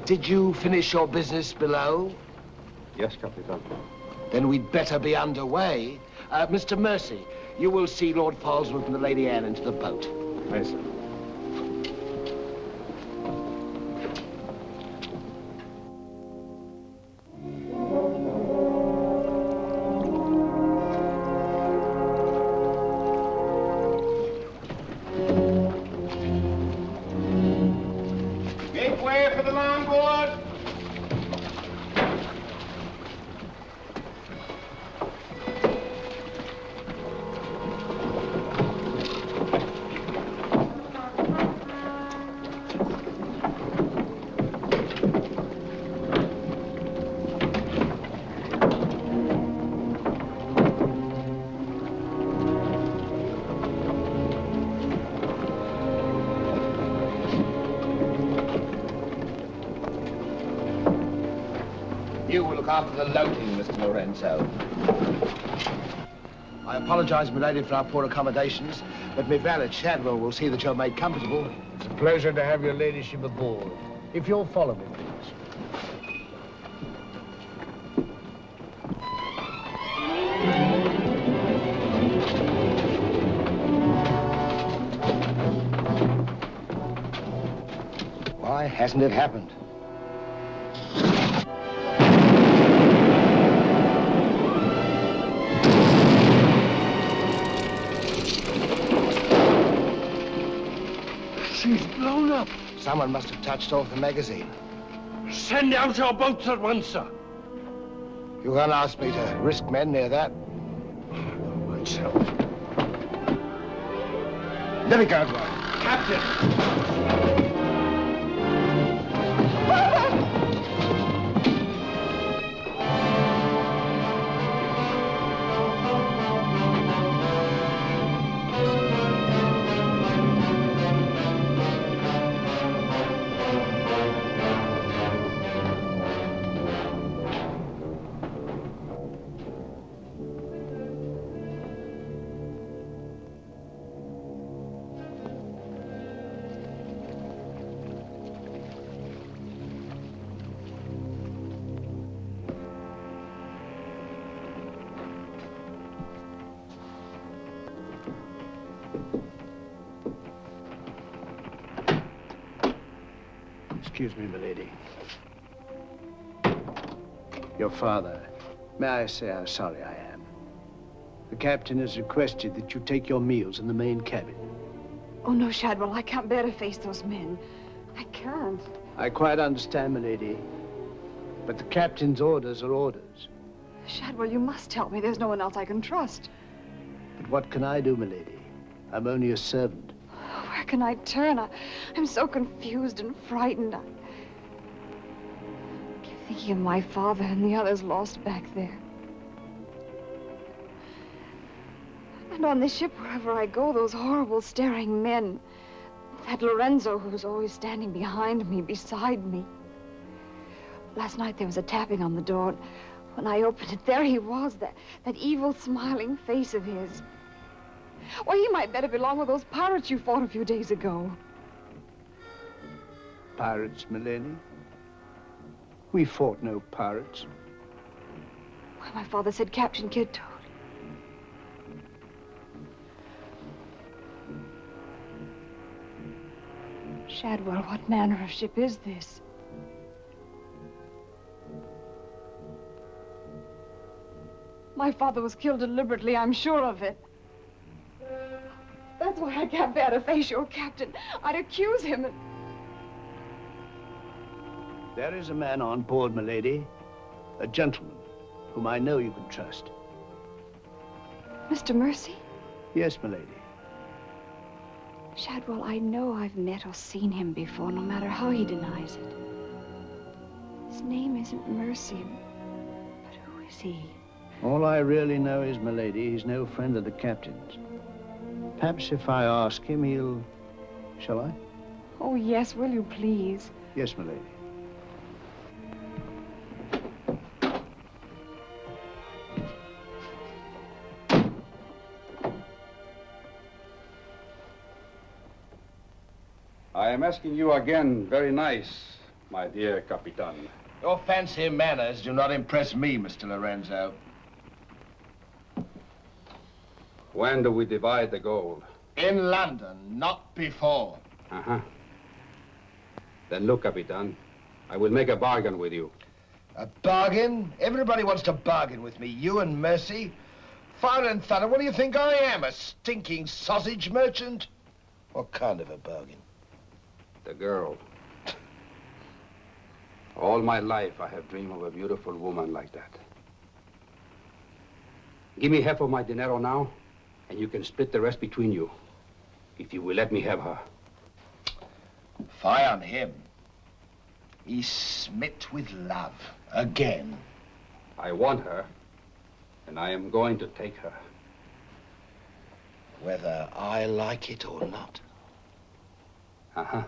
Did you finish your business below? Yes, Capitan. Then we'd better be underway. Mr. Mercy, you will see Lord Falsworth and the Lady Anne into the boat. Yes, sir. Make way for the longboard. You will look after the loading, Mr. Lorenzo. I apologize, milady, for our poor accommodations, but my valet Shadwell will see that you're made comfortable. It's a pleasure to have your ladyship aboard. If you'll follow me, please. Why hasn't it happened? She's blown up. Someone must have touched off the magazine. Send out your boats at once, sir. You can't ask me to risk men near that. Myself. Let me go, boy. Captain! Excuse me, milady. Your father. May I say how sorry I am? The captain has requested that you take your meals in the main cabin. Oh, no, Shadwell, I can't bear to face those men. I can't. I quite understand, milady. But the captain's orders are orders. Shadwell, you must help me. There's no one else I can trust. But what can I do, milady? I'm only a servant. Where can I turn? I'm so confused and frightened. I keep thinking of my father and the others lost back there. And on this ship, wherever I go, those horrible staring men. That Lorenzo who's always standing behind me, beside me. Last night there was a tapping on the door. And when I opened it, there he was, that evil smiling face of his. Well, he might better belong with those pirates you fought a few days ago. Pirates, milady? We fought no pirates. Well, my father said Captain Kidd told. Shadwell, what manner of ship is this? My father was killed deliberately, I'm sure of it. That's why I can't bear to face your captain. I'd accuse him. There is a man on board, milady. A gentleman whom I know you can trust. Mr. Mercy? Yes, milady. Shadwell, I know I've met or seen him before, no matter how he denies it. His name isn't Mercy, but who is he? All I really know is, milady, he's no friend of the captain's. Perhaps if I ask him, he'll... Shall I? Oh, yes, will you please? Yes, milady. am asking you again, very nice, my dear Capitan. Your fancy manners do not impress me, Mr. Lorenzo. When do we divide the gold? In London, not before. Uh-huh. Then look, Capitan, I will make a bargain with you. A bargain? Everybody wants to bargain with me. You and Mercy. Fire and thunder, what do you think I am? A stinking sausage merchant? What kind of a bargain? The girl. All my life I have dreamed of a beautiful woman like that. Give me half of my dinero now, and you can split the rest between you, if you will let me have her. Fie on him. He's smit with love. Again. I want her, and I am going to take her. Whether I like it or not. Uh-huh.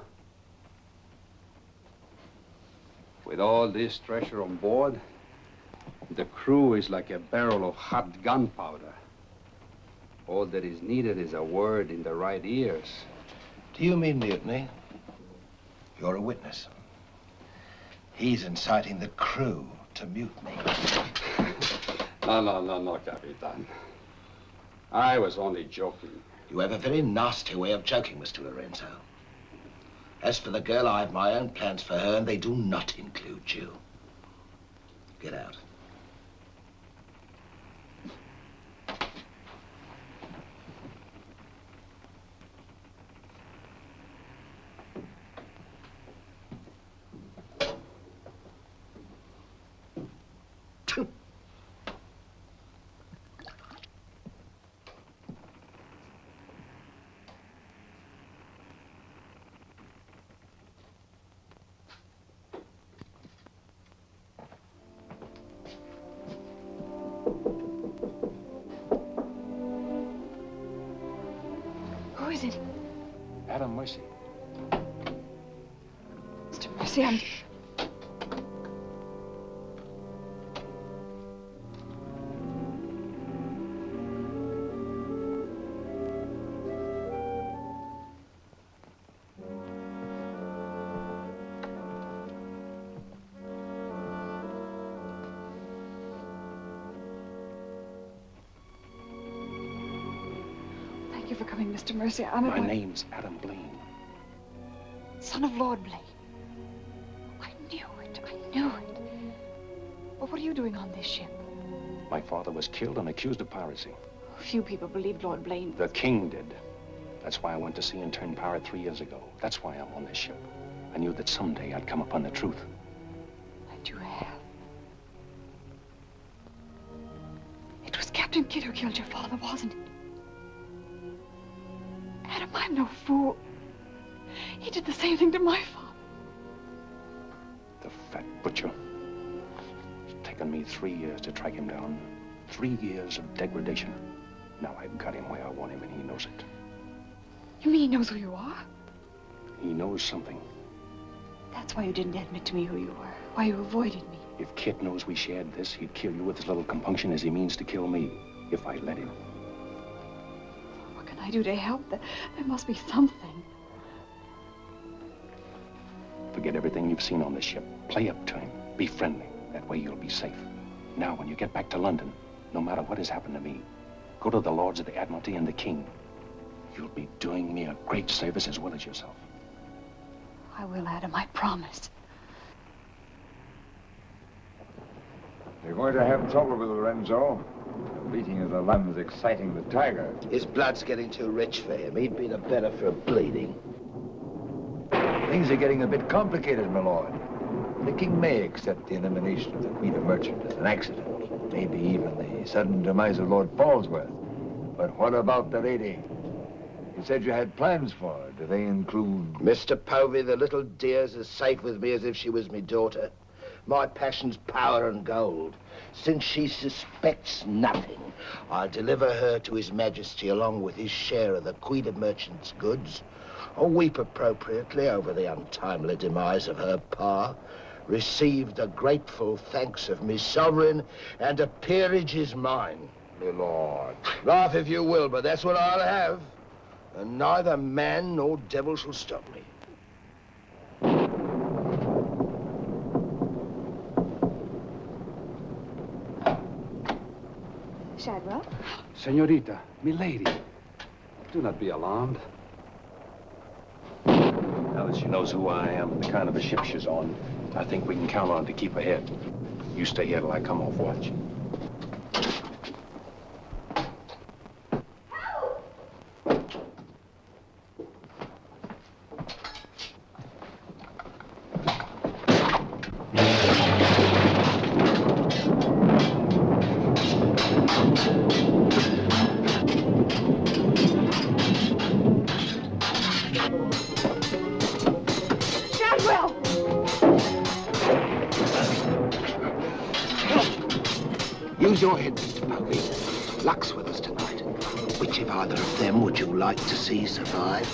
With all this treasure on board, the crew is like a barrel of hot gunpowder. All that is needed is a word in the right ears. Do you mean mutiny? You're a witness. He's inciting the crew to mutiny. No, Capitan. I was only joking. You have a very nasty way of joking, Mr. Lorenzo. As for the girl, I have my own plans for her, and they do not include you. Get out. Who is it? Madam Mercy. Mr. Mercy, I'm... Thank you for coming, Mr. Mercy. My name's Adam Blaine. Son of Lord Blaine. I knew it. I knew it. But what are you doing on this ship? My father was killed and accused of piracy. Few people believed Lord Blaine. The king did. That's why I went to sea and turned pirate 3 years ago. That's why I'm on this ship. I knew that someday I'd come upon the truth. And you have. It was Captain Kidd who killed your father, wasn't it? Adam, I'm no fool. He did the same thing to my father. The fat butcher. It's taken me 3 years to track him down. 3 years of degradation. Now I've got him where I want him, and he knows it. You mean he knows who you are? He knows something. That's why you didn't admit to me who you were. Why you avoided me. If Kit knows we shared this, he'd kill you with as little compunction as he means to kill me, if I let him. What can I do to help? There must be something. Forget everything you've seen on this ship. Play up to him. Be friendly. That way you'll be safe. Now, when you get back to London, no matter what has happened to me, go to the Lords of the Admiralty and the King. You'll be doing me a great service as well as yourself. I will, Adam. I promise. You're going to have trouble with Lorenzo. The beating of the lamb's exciting the tiger. His blood's getting too rich for him. He'd be the better for bleeding. Things are getting a bit complicated, my lord. The king may accept the elimination of the Queen of Merchant as an accident. Maybe even the sudden demise of Lord Falsworth. But what about the lady? You said you had plans for her. Do they include... Mr. Povey, the little dear's as safe with me as if she was me daughter. My passion's power and gold. Since she suspects nothing, I'll deliver her to His Majesty along with his share of the Queen of Merchant's goods. I'll weep appropriately over the untimely demise of her pa, receive the grateful thanks of me sovereign, and a peerage is mine. My lord. Laugh if you will, but that's what I'll have. And neither man nor devil shall stop me. Shadwell? Senorita, milady, do not be alarmed. Now that she knows who I am, the kind of a ship she's on, I think we can count on her to keep ahead. You stay here till I come off watch. Use your head, Mr. Povey. Luck's with us tonight. Which of either of them would you like to see survive?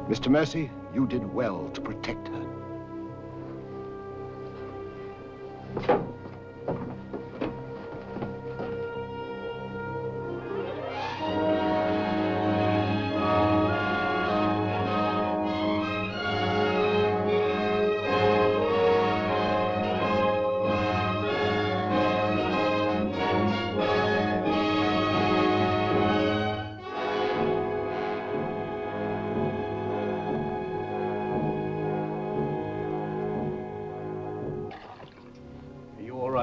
Mr. Mercy, you did well to protect her.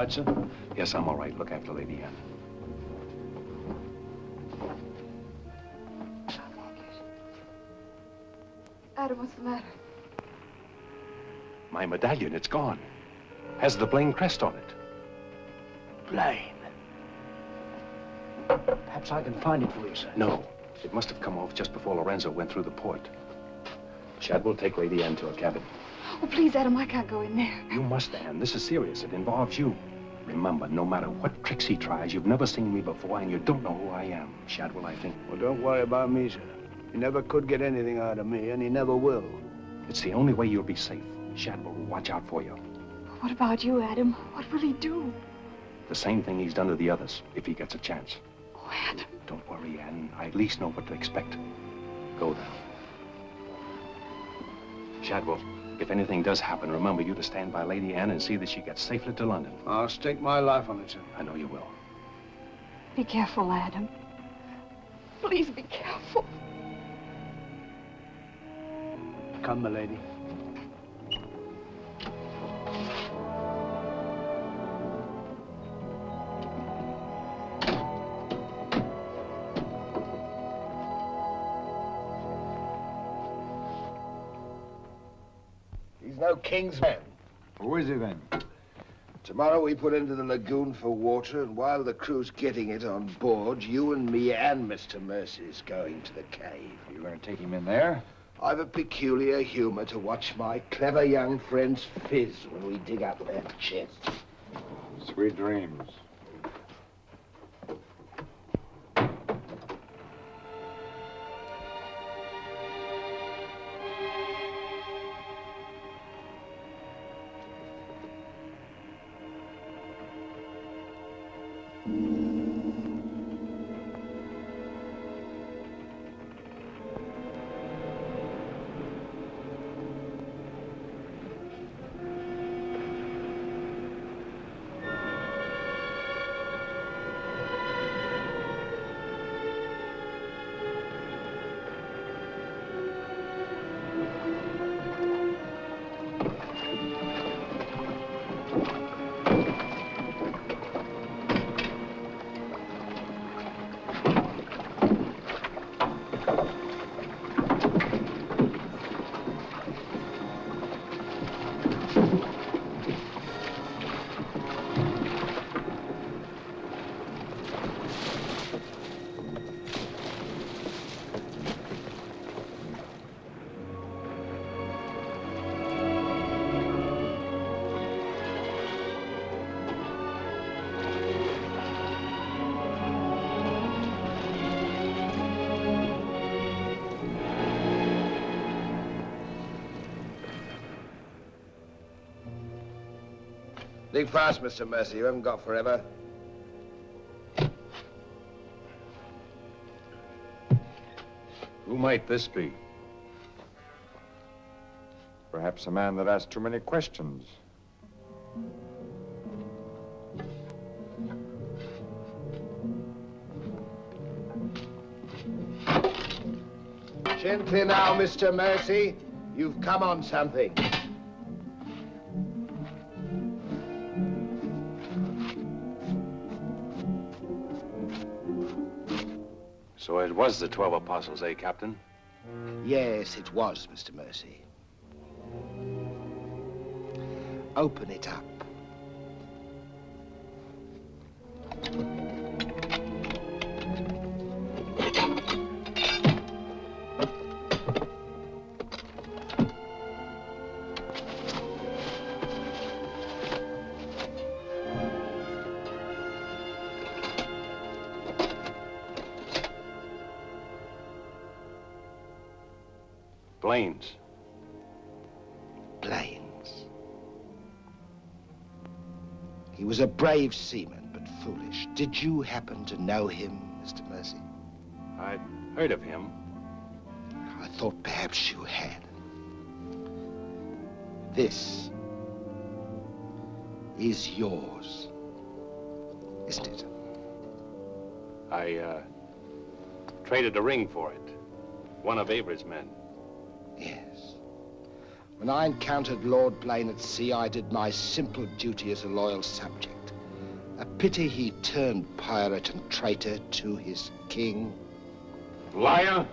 Sir? Yes, I'm all right. Look after Lady Anne. Adam, what's the matter? My medallion, it's gone. Has the Blaine crest on it. Blaine. Perhaps I can find it for you, sir. No. It must have come off just before Lorenzo went through the port. Shad will take Lady Anne to her cabin. Oh, please, Adam, I can't go in there. You must, Anne. This is serious. It involves you. Remember, no matter what tricks he tries, you've never seen me before, and you don't know who I am. Shadwell, I think. Well, don't worry about me, sir. He never could get anything out of me, and he never will. It's the only way you'll be safe. Shadwell will watch out for you. What about you, Adam? What will he do? The same thing he's done to the others, if he gets a chance. Oh, Adam. Don't worry, Anne. I at least know what to expect. Go then. Shadwell, if anything does happen, remember you to stand by Lady Anne and see that she gets safely to London. I'll stake my life on it, sir. I know you will. Be careful, Adam. Please be careful. Come, milady. He's no king's man. Who is he then? Tomorrow we put into the lagoon for water, and while the crew's getting it on board, you and me and Mr. Mercy's going to the cave. You're going to take him in there? I've a peculiar humor to watch my clever young friends fizz when we dig up that chest. Sweet dreams. Think fast, Mr. Mercer. You haven't got forever. Who might this be? Perhaps a man that asked too many questions. Gently now, Mr. Mercy. You've come on something. So it was the 12 apostles, eh, Captain? Yes, it was, Mr. Mercy. Open it up. Blaine's. Blaine's. He was a brave seaman, but foolish. Did you happen to know him, Mr. Mercy? I'd heard of him. I thought perhaps you had. This is yours, isn't it? I, traded a ring for it. One of Avery's men. Yes. When I encountered Lord Blaine at sea, I did my simple duty as a loyal subject. A pity he turned pirate and traitor to his king. Liar!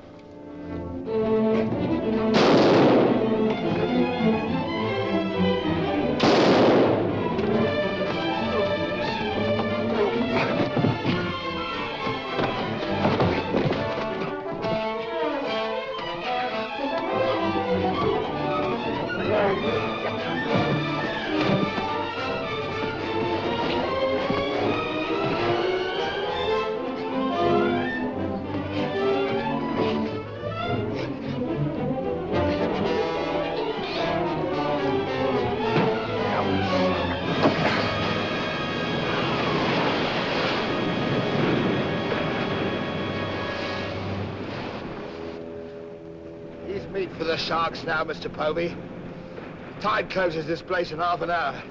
Meat for the sharks now, Mr. Povey. Tide closes this place in half an hour.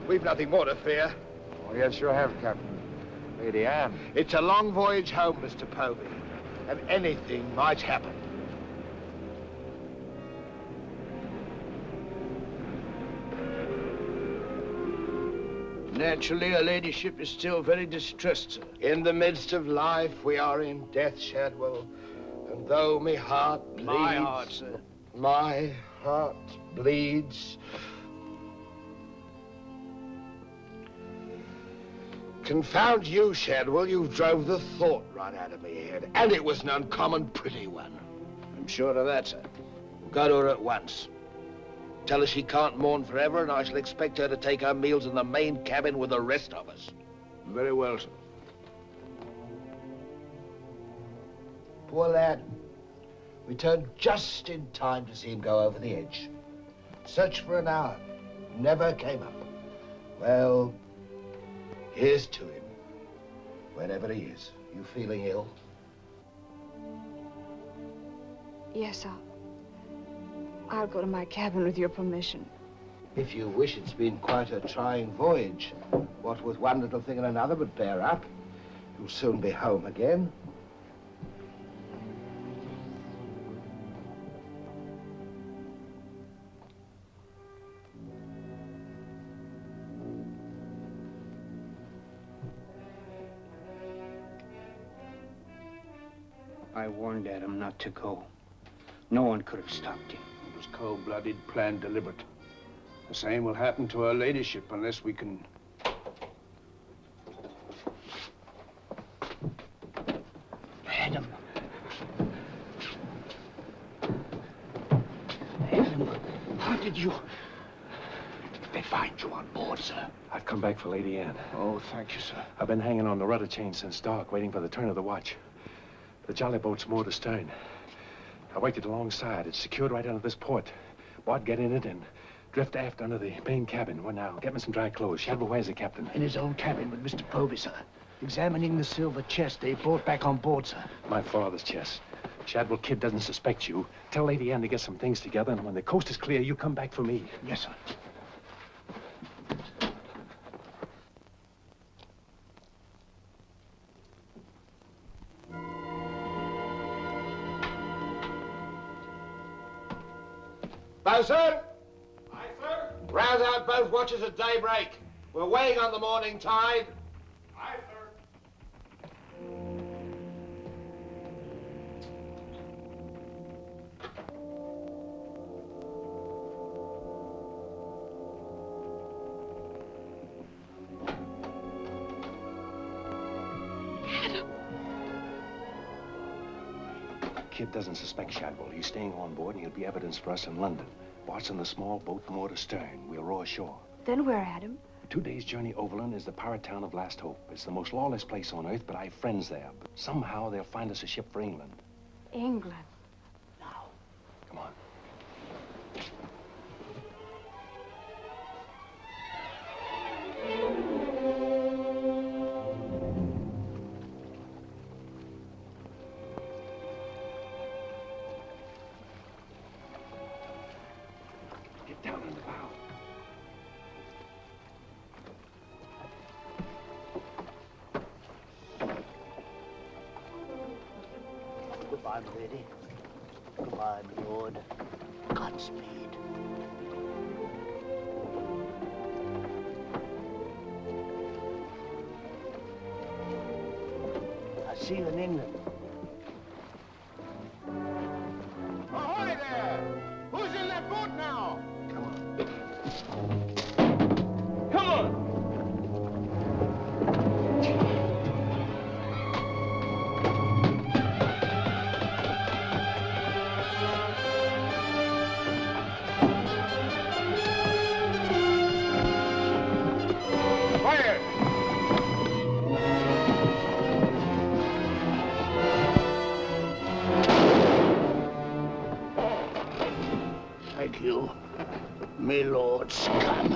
We've nothing more to fear. Oh, yes, you have, Captain. Lady Anne. It's a long voyage home, Mr. Povey, and anything might happen. Naturally, her ladyship is still very distressed, sir. In the midst of life, we are in death, Shadwell. And though my heart bleeds... My heart, sir. My heart bleeds. Confound you, Shadwell. You drove the thought right out of my head. And it was an uncommon pretty one. I'm sure of that, sir. Go to her at once. Tell her she can't mourn forever, and I shall expect her to take her meals in the main cabin with the rest of us. Very well, sir. Poor lad. We turned just in time to see him go over the edge. Searched for an hour. Never came up. Well, here's to him. Wherever he is. You feeling ill? Yes, I'll go to my cabin with your permission. If you wish, it's been quite a trying voyage. What with one little thing and another, but bear up. You'll soon be home again. I warned Adam not to go. No one could have stopped him. It was cold-blooded, planned, deliberate. The same will happen to her ladyship unless we can... Adam. Adam, how did you... They find you on board, sir? I've come back for Lady Anne. Oh, thank you, sir. I've been hanging on the rudder chain since dark, waiting for the turn of the watch. The jolly boat's moored astern. I waited alongside. It's secured right under this port. Bart, get in it and Drift aft under the main cabin. Well, now, get me some dry clothes. Shadwell, where's the captain? In his own cabin with Mr. Povey, sir. Examining the silver chest they brought back on board, sir. My father's chest. Shadwell Kid doesn't suspect you. Tell Lady Anne to get some things together, and when the coast is clear, you come back for me. Yes, sir. Bosun! Aye, sir. Rouse out both watches at daybreak. We're weighing on the morning tide. Aye, sir. Kid doesn't suspect Shadwell. He's staying on board, and he'll be evidence for us in London. Watching the small boat from water stern. We'll row ashore. Then where, Adam? 2 days' journey overland is the pirate town of Last Hope. It's the most lawless place on earth, but I have friends there. But somehow they'll find us a ship for England. England. Come on. Get down in the bow. Goodbye, my lady. Goodbye, my lord. Godspeed. I'll see you in England. Ahoy there! Who's in that boat now? Come on! Fire! Thank you, my lord scum.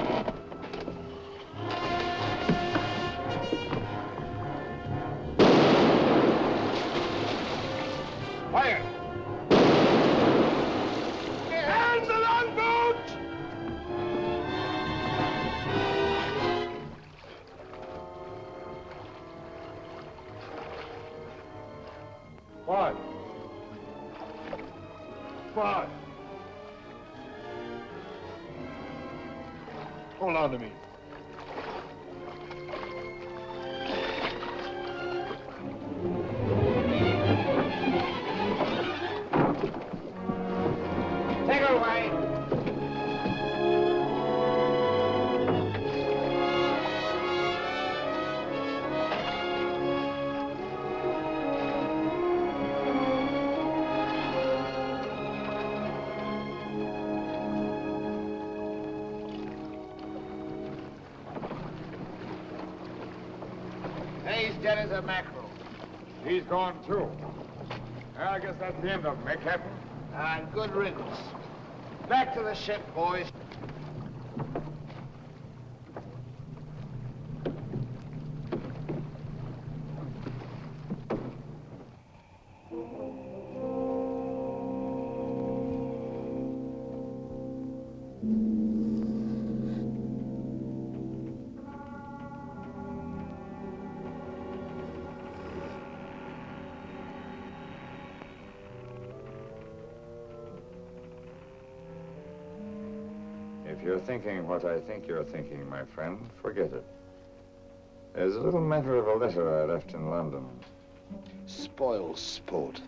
Fire! And the longboat! What? What? Hold on to me. Take her away. He's dead as a mackerel. He's gone too. Well, I guess that's the end of him, eh, Captain? And good riddance. Back to the ship, boys. If you're thinking what I think you're thinking, my friend, forget it. There's a little matter of a letter I left in London. Spoil sport.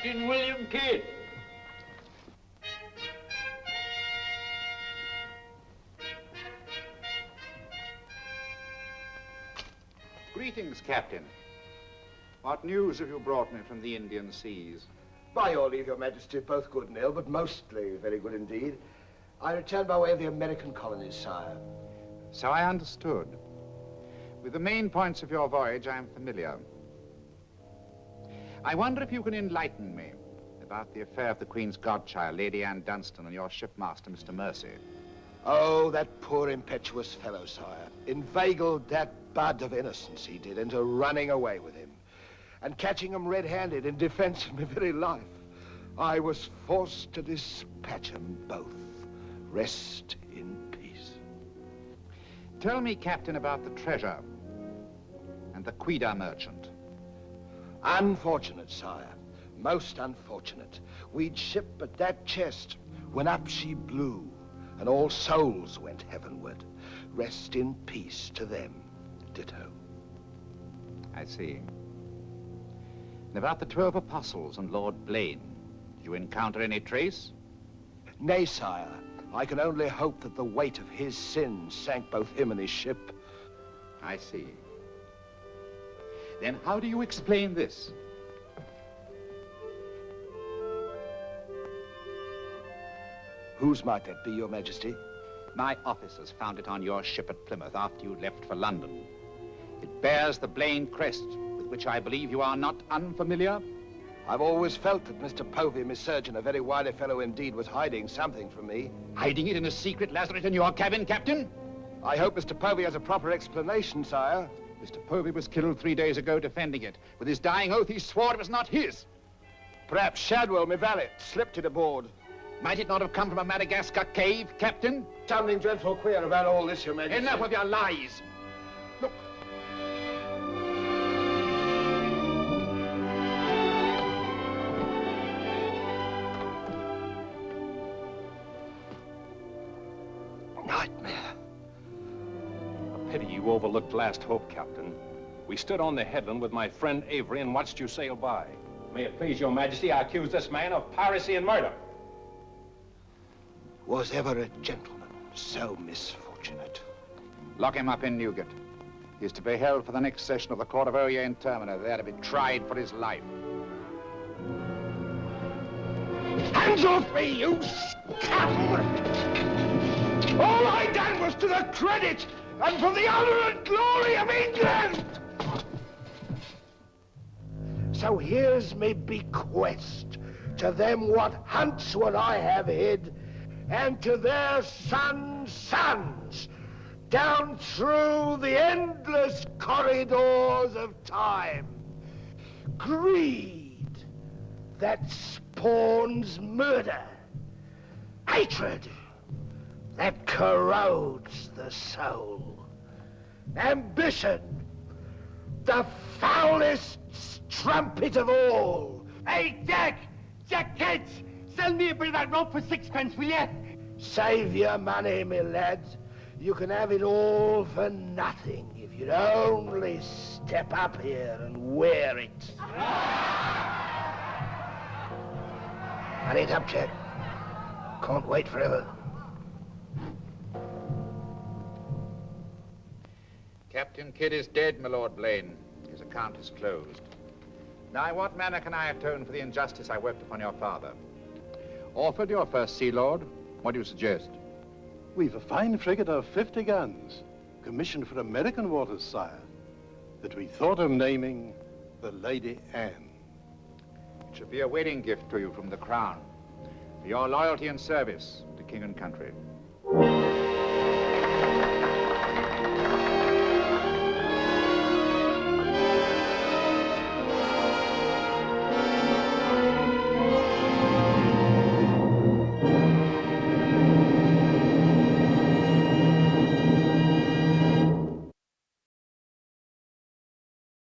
Captain William Kidd. Greetings, Captain. What news have you brought me from the Indian seas? By your leave, Your Majesty, both good and ill, but mostly very good indeed. I returned by way of the American colonies, sire. So I understood. With the main points of your voyage, I am familiar. I wonder if you can enlighten me about the affair of the Queen's godchild, Lady Anne Dunstan, and your shipmaster, Mr. Mercy. Oh, that poor impetuous fellow, sire. Inveigled that bud of innocence he did into running away with him. And catching him red-handed in defense of my very life. I was forced to dispatch them both. Rest in peace. Tell me, Captain, about the treasure and the Quida merchant. Unfortunate, sire. Most unfortunate. We'd ship but that chest when up she blew, and all souls went heavenward. Rest in peace to them. Ditto. I see. And about the 12 apostles and Lord Blaine, did you encounter any trace? Nay, sire. I can only hope that the weight of his sins sank both him and his ship. I see. Then how do you explain this? Whose might that be, Your Majesty? My officers found it on your ship at Plymouth after you left for London. It bears the Blaine crest, with which I believe you are not unfamiliar. I've always felt that Mr. Povey, my surgeon, a very wily fellow indeed, was hiding something from me. Hiding it in a secret lazaret in your cabin, Captain? I hope Mr. Povey has a proper explanation, sire. Mr. Povey was killed 3 days ago defending it. With his dying oath, he swore it was not his. Perhaps Shadwell, my valet, slipped it aboard. Might it not have come from a Madagascar cave, Captain? Something dreadful queer about all this, Your Majesty. Enough of your lies. Look. Nightmare. A pity you overlooked last hope, Captain. We stood on the headland with my friend Avery and watched you sail by. May it please your majesty, I accuse this man of piracy and murder. Was ever a gentleman so misfortunate? Lock him up in Newgate. He is to be held for the next session of the Court of Oyer in Termina, there to be tried for his life. Hands off me, you scoundrel! All I done was to the credit and for the honor and glory of England! So here's me bequest to them what hunts what I have hid, and to their sons' sons, down through the endless corridors of time. Greed that spawns murder. Hatred that corrodes the soul. Ambition, the foulest strumpet of all. Hey, Jack! Jack Ketch! Sell me a bit of that rope for 6pence, will you? Save your money, my lad. You can have it all for nothing if you'd only step up here and wear it. Hurry it up, Jack. Can't wait forever. Captain Kidd is dead, my Lord Blaine. His account is closed. Now, in what manner can I atone for the injustice I worked upon your father? Orford, your first Sea Lord, what do you suggest? We've a fine frigate of 50 guns, commissioned for American waters, sire, that we thought of naming the Lady Anne. It should be a wedding gift to you from the Crown, for your loyalty and service to king and country.